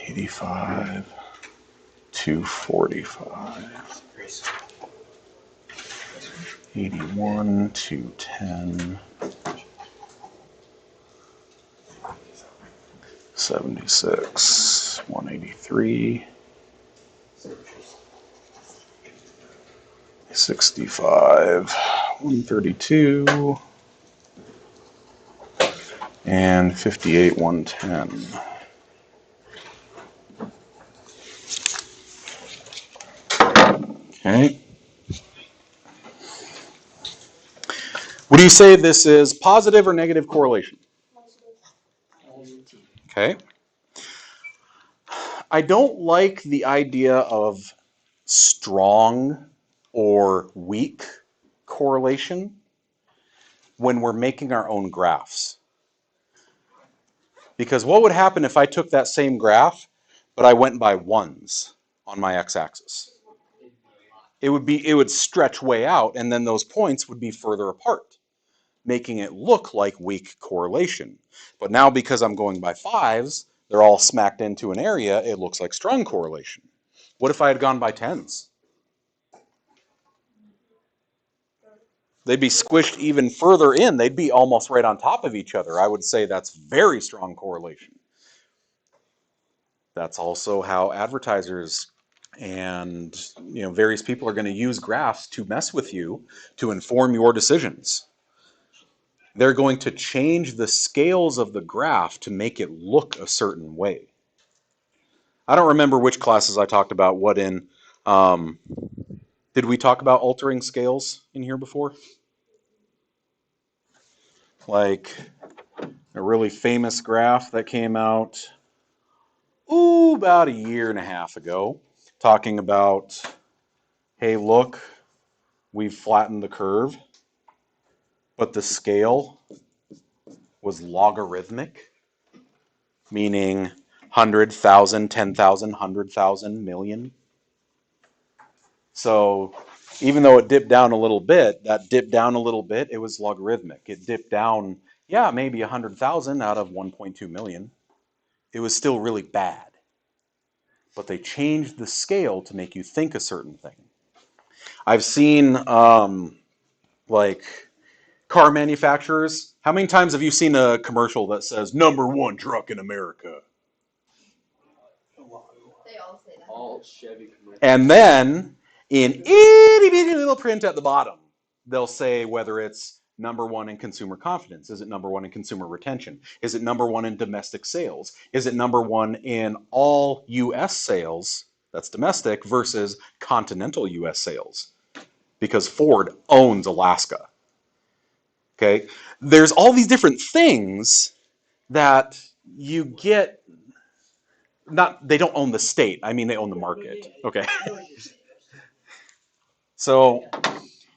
85, 245, 81, 210, 76, 183, 65, 132, and 58, 110. Okay. Would you say this is positive or negative correlation? Okay. I don't like the idea of strong or weak correlation when we're making our own graphs. Because what would happen if I took that same graph, but I went by ones on my x-axis? It would stretch way out, and then those points would be further apart, making it look like weak correlation. But now because I'm going by fives, they're all smacked into an area, it looks like strong correlation. What if I had gone by tens? They'd be squished even further in. They'd be almost right on top of each other. I would say that's very strong correlation. That's also how advertisers and various people are going to use graphs to mess with you to inform your decisions. They're going to change the scales of the graph to make it look a certain way. I don't remember which classes I talked about what in. Did we talk about altering scales in here before? Like a really famous graph that came out about a year and a half ago, talking about, hey, look, we've flattened the curve, but the scale was logarithmic, meaning 100,000, 10,000, 100,000, million. So even though it dipped down a little bit, it was logarithmic. It dipped down, maybe 100,000 out of 1.2 million. It was still really bad. But they changed the scale to make you think a certain thing. I've seen like car manufacturers. How many times have you seen a commercial that says #1 truck in America? They all say that. All Chevy commercials. And then in itty bitty little print at the bottom, they'll say whether it's #1 in consumer confidence. Is it #1 in consumer retention? Is it #1 in domestic sales? Is it #1 in all U.S. sales, that's domestic, versus continental U.S. sales? Because Ford owns Alaska. Okay? There's all these different things that you get. They don't own the state. I mean, they own the market. Okay. So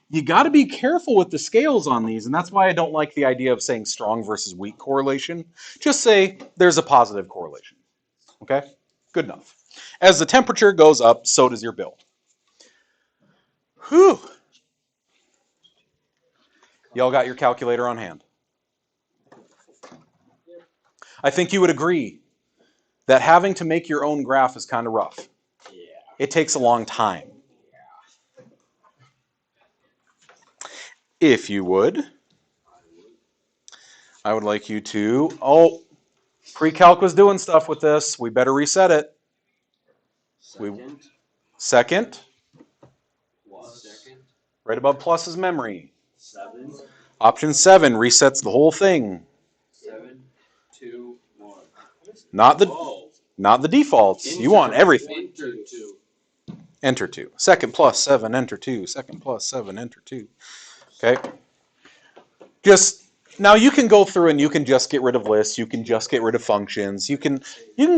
you got to be careful with the scales on these, and that's why I don't like the idea of saying strong versus weak correlation. Just say there's a positive correlation. Okay? Good enough. As the temperature goes up, so does your bill. Whew. Y'all got your calculator on hand. I think you would agree that having to make your own graph is kind of rough. Yeah. It takes a long time. If you would, I would like you to, pre-calc was doing stuff with this. We better reset it. Second, right above plus is memory. 7. Option 7 resets the whole thing. 7, 2, 1. Not the defaults. You want everything. Enter 2. Enter 2. Second plus 7, enter 2. Second plus 7, enter 2. Okay. Now you can go through and you can just get rid of lists. You can just get rid of functions. You can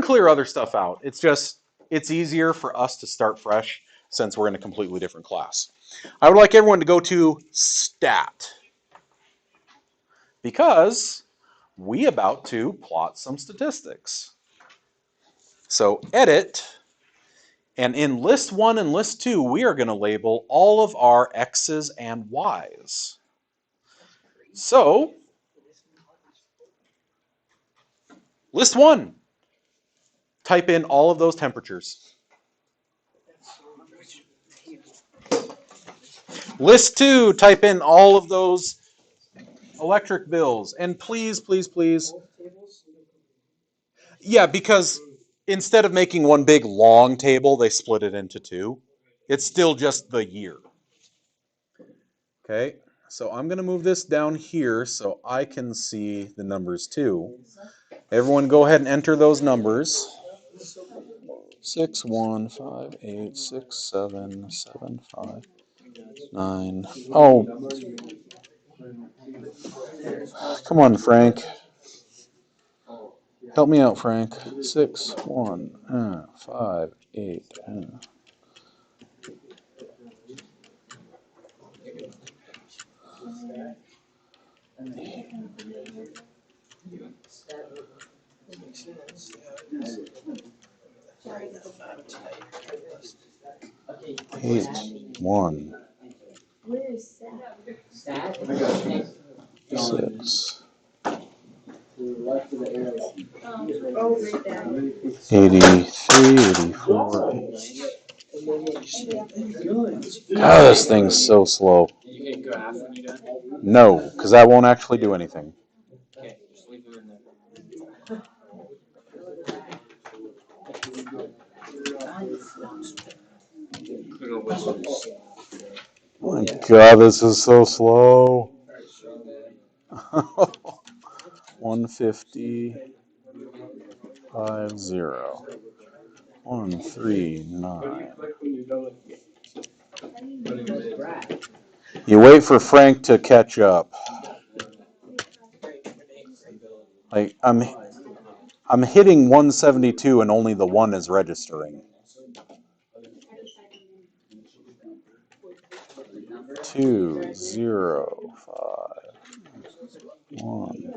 clear other stuff out. It's easier for us to start fresh since we're in a completely different class. I would like everyone to go to stat because we about to plot some statistics. So edit, and in list 1 and list 2, we are going to label all of our x's and y's. So list 1, type in all of those temperatures. List 2, type in all of those electric bills. And please, please, please. Yeah, because instead of making one big long table, they split it into 2. It's still just the year. Okay, so I'm going to move this down here so I can see the numbers too. Everyone go ahead and enter those numbers. 6, 1, 5, 8, 6, 7, 7, 5, 9. Oh, come on, Frank. Help me out, Frank. 6, 1, 5, 8. 8, 1, 6. 83, 84. Oh, this thing's so slow. You hit graph when you're done? No, because I won't actually do anything. Okay, just leave them in there. Little whistles. Oh my God, this is so slow. 150, 50, 139. You wait for Frank to catch up. Like I'm hitting 172 and only the 1 is registering. 2, 0, 5, 1.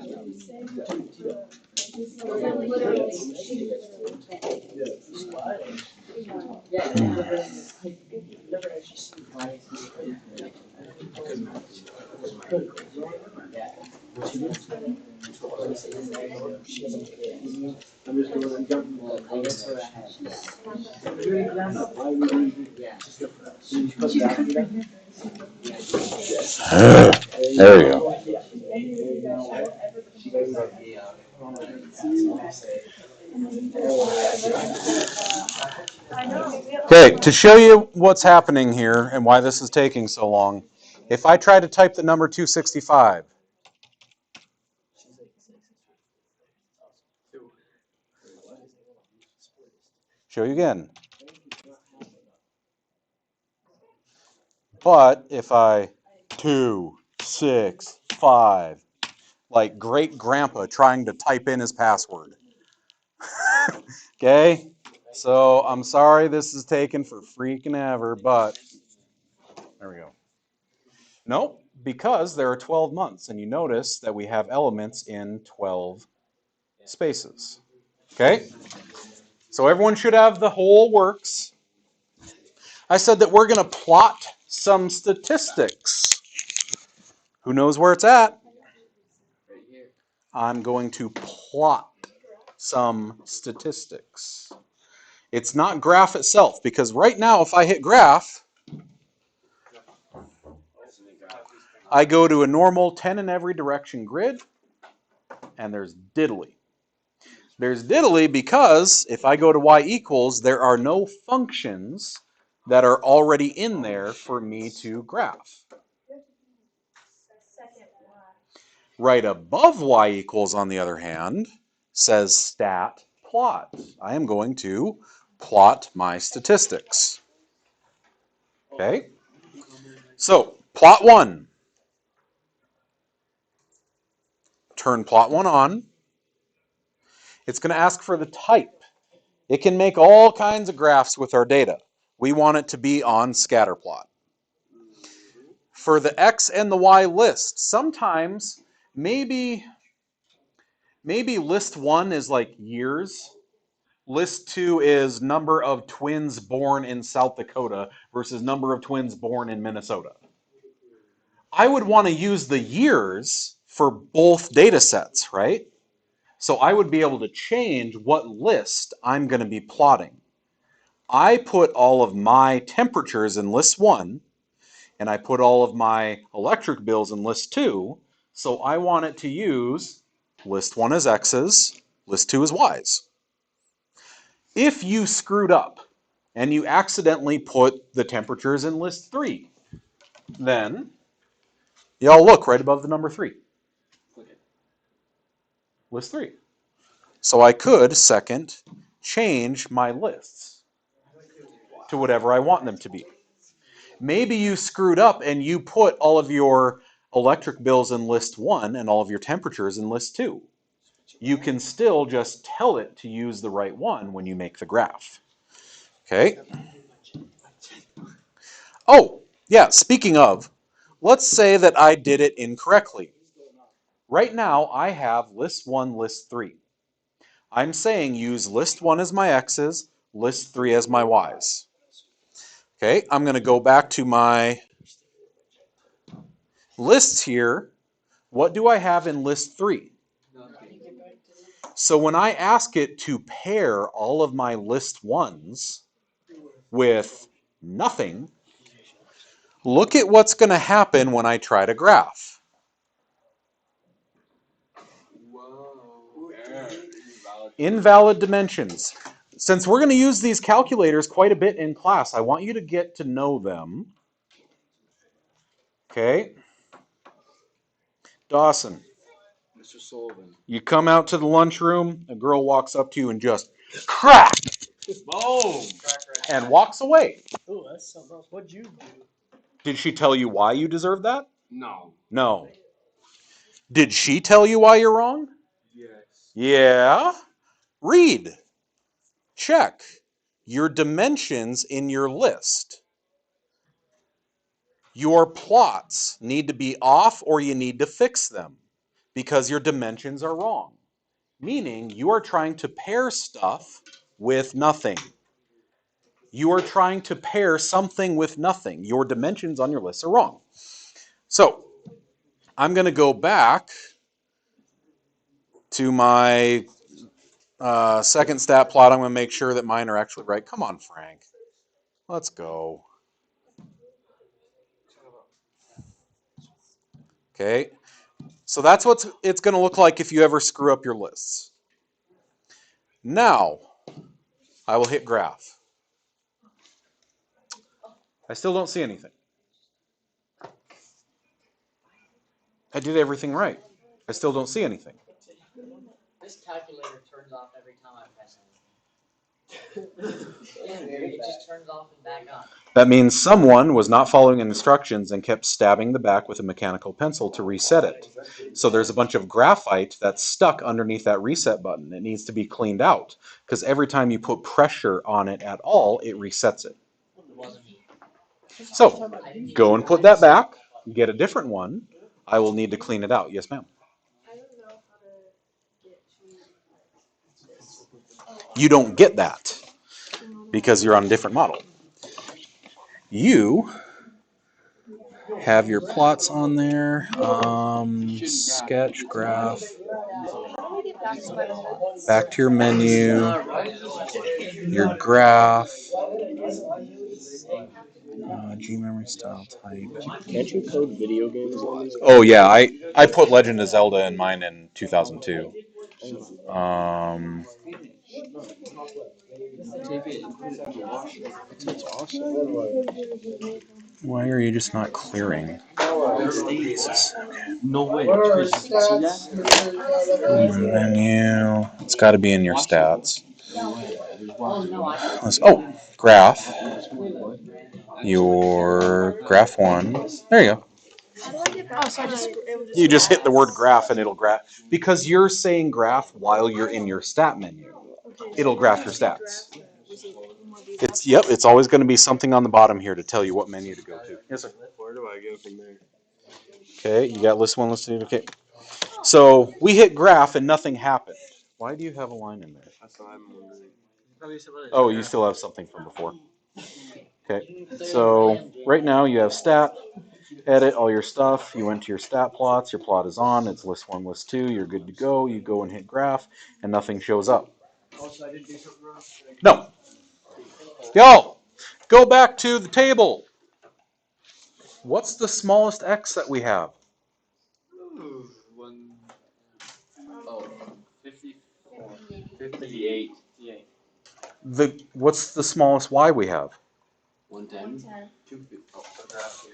There we go. Okay, to show you what's happening here and why this is taking so long, if I try to type the number 265, show you again. But if I 2, 6, 5, like great grandpa trying to type in his password. Okay, so I'm sorry this is taking for freaking ever, but there we go. Nope, because there are 12 months, and you notice that we have elements in 12 spaces. Okay, so everyone should have the whole works. I said that we're going to plot some statistics. Who knows where it's at? I'm going to plot some statistics. It's not graph itself, because right now if I hit graph, I go to a normal 10 in every direction grid, and there's diddly. There's diddly because if I go to y equals, there are no functions that are already in there for me to graph. Right above y equals, on the other hand, says stat plot. I am going to plot my statistics. Okay? So, plot 1. Turn plot 1 on. It's going to ask for the type. It can make all kinds of graphs with our data. We want it to be on scatterplot. For the x and the y list, sometimes maybe list 1 is like years. List 2 is number of twins born in South Dakota versus number of twins born in Minnesota. I would want to use the years for both data sets, right? So I would be able to change what list I'm going to be plotting. I put all of my temperatures in list 1, and I put all of my electric bills in list 2, so I want it to use list 1 as x's, list 2 as y's. If you screwed up and you accidentally put the temperatures in list 3, then y'all look right above the number 3. List 3. So I could, second, change my lists to whatever I want them to be. Maybe you screwed up and you put all of your electric bills in list 1 and all of your temperatures in list 2. You can still just tell it to use the right one when you make the graph. Okay? Oh, yeah, speaking of, let's say that I did it incorrectly. Right now, I have list 1, list 3. I'm saying use list 1 as my x's, list 3 as my y's. Okay, I'm going to go back to my lists here. What do I have in list 3? So when I ask it to pair all of my list 1s with nothing, look at what's going to happen when I try to graph. Invalid dimensions. Since we're going to use these calculators quite a bit in class, I want you to get to know them. Okay. Dawson. Mr. Sullivan. You come out to the lunchroom, a girl walks up to you and just crack! Boom! And walks away. Oh, that's something else. What'd you do? Did she tell you why you deserve that? No. No. Did she tell you why you're wrong? Yes. Yeah. Read. Check your dimensions in your list. Your plots need to be off or you need to fix them because your dimensions are wrong. Meaning you are trying to pair stuff with nothing. You are trying to pair something with nothing. Your dimensions on your list are wrong. So I'm going to go back to my second stat plot. I'm going to make sure that mine are actually right. Come on, Frank. Let's go. Okay. So that's what it's going to look like if you ever screw up your lists. Now, I will hit graph. I still don't see anything. I did everything right. I still don't see anything. This calculator turns off every time I press it. It just turns off and back on. That means someone was not following instructions and kept stabbing the back with a mechanical pencil to reset it. So there's a bunch of graphite that's stuck underneath that reset button. It needs to be cleaned out because every time you put pressure on it at all, it resets it. So go and put that back, get a different one. I will need to clean it out. Yes, ma'am. I don't know how to get to this. You don't get that because you're on a different model. You have your plots on there. Sketch, graph. How do we get back Back to your menu, your graph, G memory style type. Can't you code video games on these? Oh yeah, I put Legend of Zelda in mine in 2002. That's awesome. Why are you just not clearing? No way. Chris, you can see that? Menu. It's got to be in your stats. No way. There's one. Oh, graph. Your graph 1. There you go. How do I get back? Oh, so it would You just hit the word graph and it'll graph. Because you're saying graph while you're in your stat menu. It'll graph your stats. It's always going to be something on the bottom here to tell you what menu to go to. Yes, sir. Where do I go from there? Okay, you got list 1, list 2. Okay. So we hit graph and nothing happened. Why do you have a line in there? That's what I'm wondering. Oh, you still have something from before. Okay, so right now you have stat, edit all your stuff. You went to your stat plots. Your plot is on. It's list 1, list 2. You're good to go. You go and hit graph, and nothing shows up. No. Yo, go back to the table. What's the smallest x that we have? 58. What's the smallest y we have? 110. 250.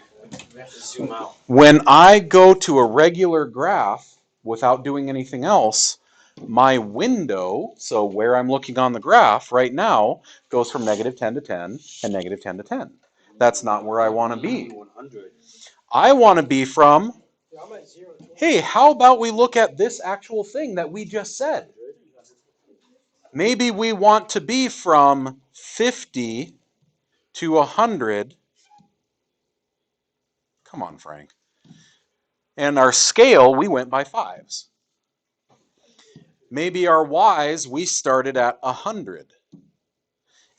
We have to zoom out. When I go to a regular graph without doing anything else, my window, so where I'm looking on the graph right now, goes from -10 to 10 and -10 to 10. That's not where I want to be. 100. I want to be from, hey, how about we look at this actual thing that we just said? Maybe we want to be from 50 to 100. Come on, Frank. And our scale, we went by 5s. Maybe our y's, we started at 100.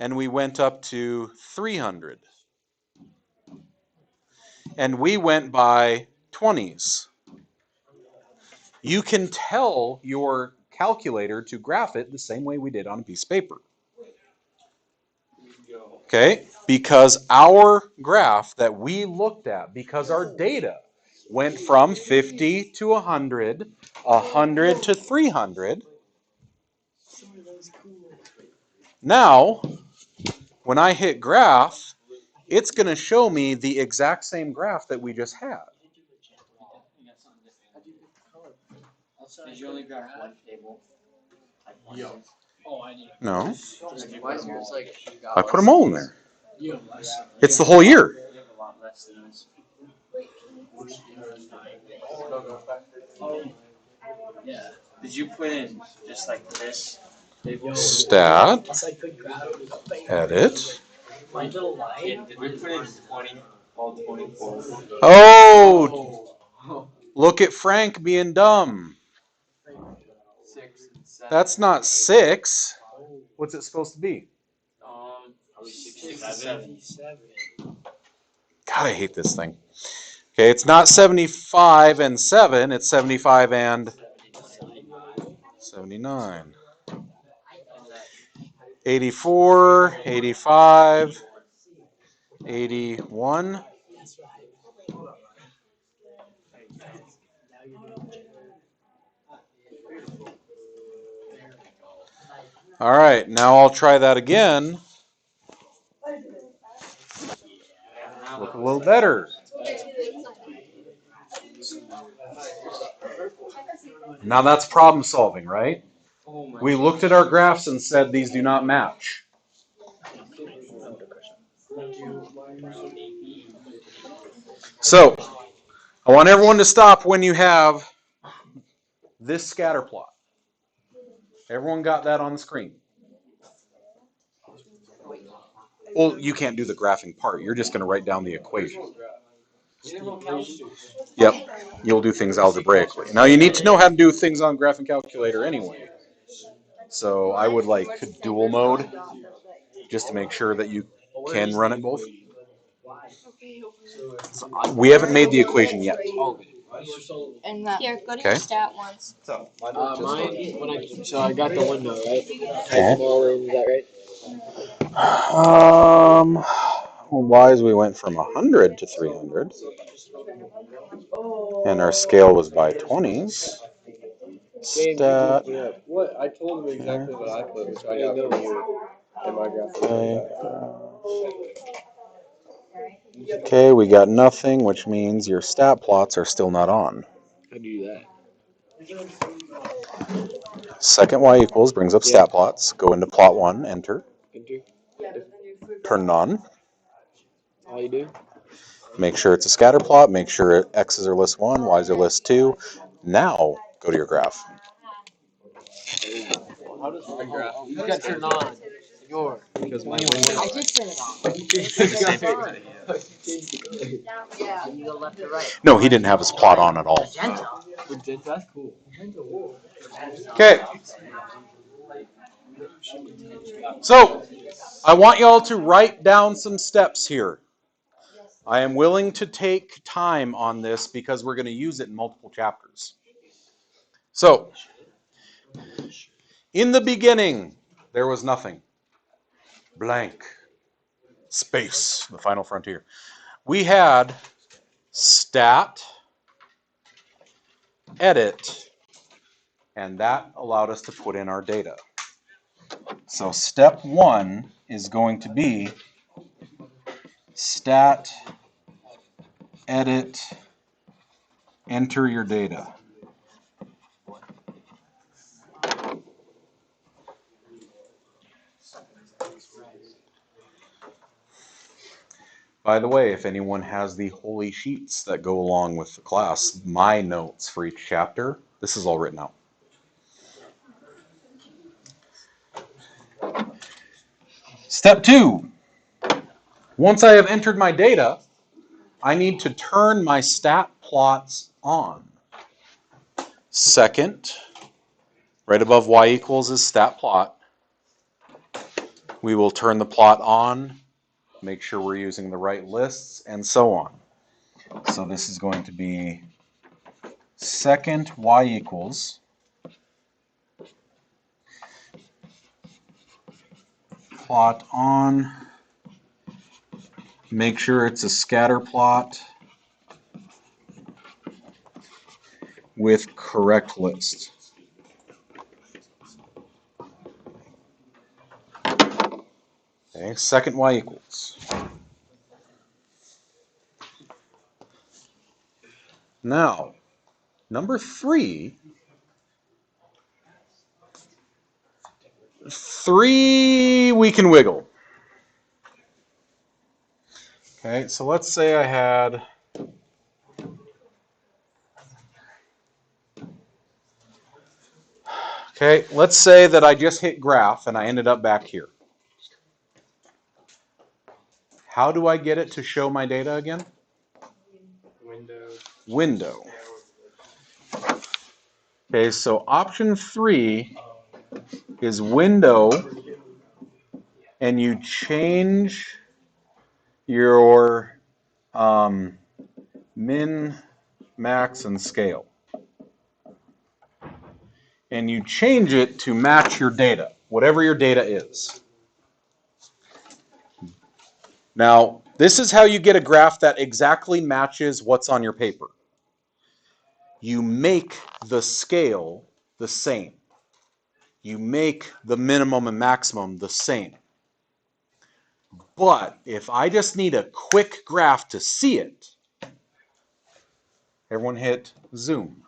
And we went up to 300. And we went by 20s. You can tell your calculator to graph it the same way we did on a piece of paper. Okay? Because our graph that we looked at, because our data went from 50 to 100, 100 to 300. Now, when I hit graph, it's going to show me the exact same graph that we just had. Did you only grab one table? No, Why is yours like I put them all in there. It's the whole year. You have a lot less than us. Yeah. Did you put in just like this table? Stat, edit. Did we put in 20? All 24. Oh, look at Frank being dumb. 6 and 7. That's not 6. What's it supposed to be? 67. God, I hate this thing. Okay, it's not 75 and 7. It's 75 and 79. 84, 85, 81. All right, now I'll try that again. Look a little better. Now that's problem solving, right? We looked at our graphs and said these do not match. So, I want everyone to stop when you have this scatter plot. Everyone got that on the screen? Well, you can't do the graphing part. You're just going to write down the equation. Yep, you'll do things algebraically. Now, you need to know how to do things on graphing calculator anyway. So I would like dual mode just to make sure that you can run it both. We haven't made the equation yet. And that. Here, go to Okay. your stat ones. So, mine Mine, when I got the window, right? Type Okay. them all in, is that right? Wise, we went from 100 to 300, and our scale was by 20s. James, you Stat. looked me up. What? I told him exactly what I put, which I got from you in my graph. Okay, we got nothing, which means your stat plots are still not on. How do you do that? Second y equals brings up Yeah. stat plots. Go into plot 1, enter, Enter. turn on. All you do? Make sure it's a scatter plot. Make sure x's are list 1, y's are list 2. Now go to your graph. How does my graph? You got turned on. Yours. Because my I window. did turn it on. Yeah. You go left or right. No, he didn't have his plot on at all. Magenta. Magenta, that's cool. Okay. So, I want y'all to write down some steps here. I am willing to take time on this because we're going to use it in multiple chapters. So, in the beginning, there was nothing. Blank. Space, the final frontier. We had stat, edit, and that allowed us to put in our data. So step 1 is going to be stat, edit, enter your data. By the way, if anyone has the holy sheets that go along with the class, my notes for each chapter, this is all written out. Step 2. Once I have entered my data, I need to turn my stat plots on. Second, right above y equals is stat plot. We will turn the plot on, make sure we're using the right lists, and so on. So this is going to be second y equals plot on. Make sure it's a scatter plot with correct list. Okay, second y equals. Now, number 3, 3 we can wiggle. Okay, so let's say I had okay, let's say that I just hit graph and I ended up back here. How do I get it to show my data again? Window. Okay, so option 3 is window, and you change your min, max, and scale. And you change it to match your data, whatever your data is. Now, this is how you get a graph that exactly matches what's on your paper. You make the scale the same. You make the minimum and maximum the same. But if I just need a quick graph to see it, everyone hit zoom.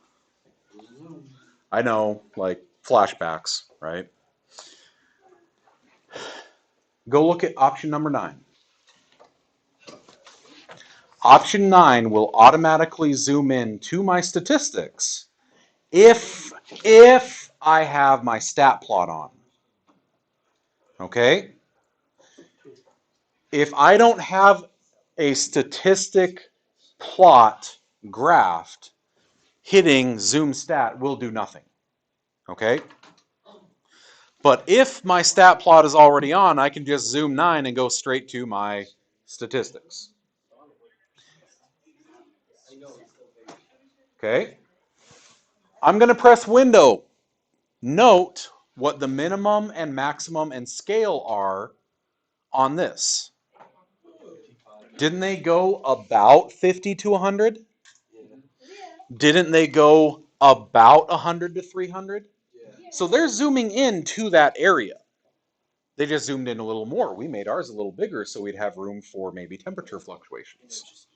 I know, like flashbacks, right? Go look at option number 9. Option 9 will automatically zoom in to my statistics if I have my stat plot on. Okay? If I don't have a statistic plot graphed, hitting zoom stat will do nothing. Okay? But if my stat plot is already on, I can just zoom 9 and go straight to my statistics. Okay. I'm going to press window. Note what the minimum and maximum and scale are on this. Didn't they go about 50 to 100? Didn't they go about 100 to 300? So they're zooming in to that area. They just zoomed in a little more. We made ours a little bigger so we'd have room for maybe temperature fluctuations.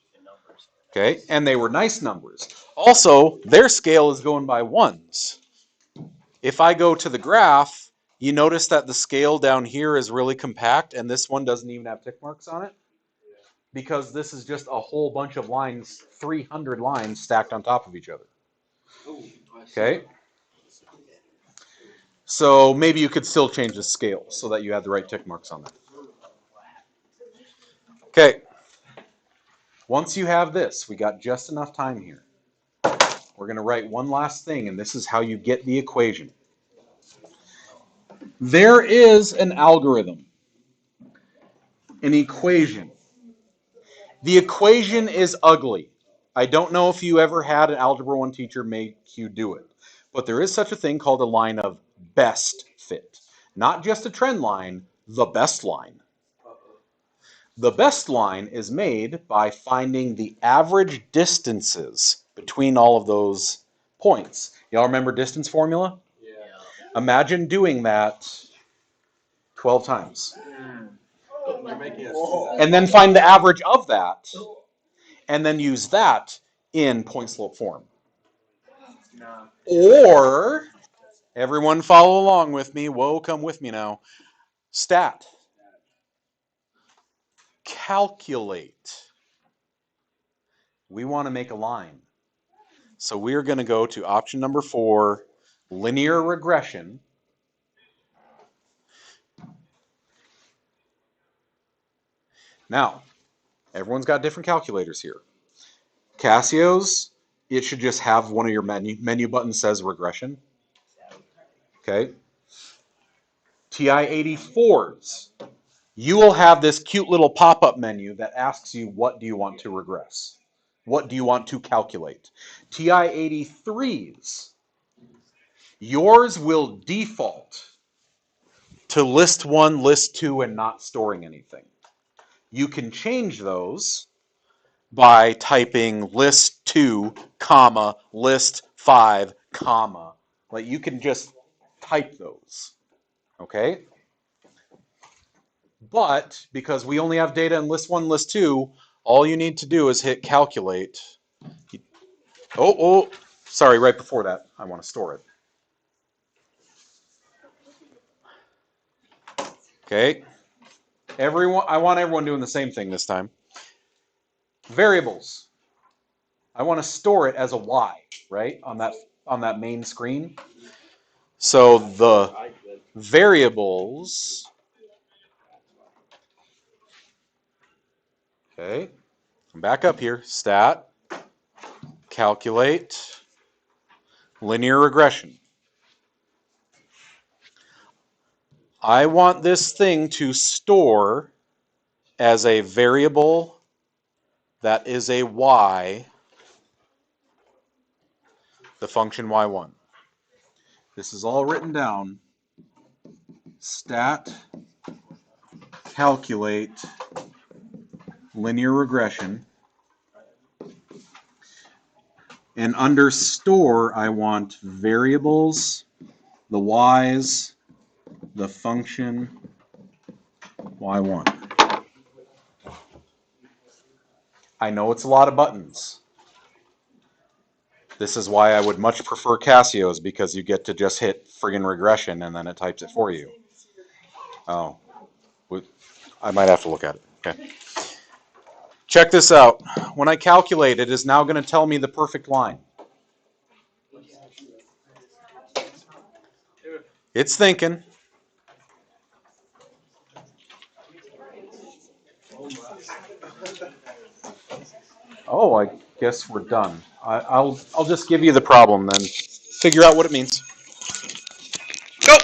Okay, and they were nice numbers. Also, their scale is going by ones. If I go to the graph, you notice that the scale down here is really compact and this one doesn't even have tick marks on it? Because this is just a whole bunch of lines, 300 lines stacked on top of each other. Okay? So maybe you could still change the scale so that you have the right tick marks on there. Okay. Once you have this, we got just enough time here. We're going to write one last thing, and this is how you get the equation. There is an algorithm, an equation. The equation is ugly. I don't know if you ever had an Algebra 1 teacher make you do it, but there is such a thing called a line of best fit. Not just a trend line, the best line. The best line is made by finding the average distances between all of those points. Y'all remember distance formula? Yeah. Imagine doing that 12 times. You're making us do that. And then find the average of that, and then use that in point slope form. No. Or, everyone follow along with me. Whoa, come with me now. Stat. Calculate. We want to make a line. So we're going to go to option number 4, linear regression. Now, everyone's got different calculators here. Casio's, it should just have one of your menu buttons says regression. Okay. TI-84s, you will have this cute little pop-up menu that asks you, what do you want to regress? What do you want to calculate? TI-83s, yours will default to list 1, list 2, and not storing anything. You can change those by typing list 2, comma, list 5, comma. Like you can just type those, okay? But because we only have data in list 1, list 2, all you need to do is hit calculate. Oh, sorry, right before that, I want to store it. Okay. I want everyone doing the same thing this time. Variables. I want to store it as a Y, right? On that main screen. So the variables. Okay. I'm back up here. Stat. Calculate. Linear regression. I want this thing to store as a variable that is a Y, the function y1. This is all written down. Stat calculate linear regression. And under store, I want variables, the y's, the function y1. I know it's a lot of buttons. This is why I would much prefer Casio's, because you get to just hit friggin' regression and then it types it for you. Oh, I might have to look at it. Okay. Check this out. When I calculate, it is now going to tell me the perfect line. It's thinking. Oh, I guess we're done. I'll just give you the problem then. Figure out what it means. Go!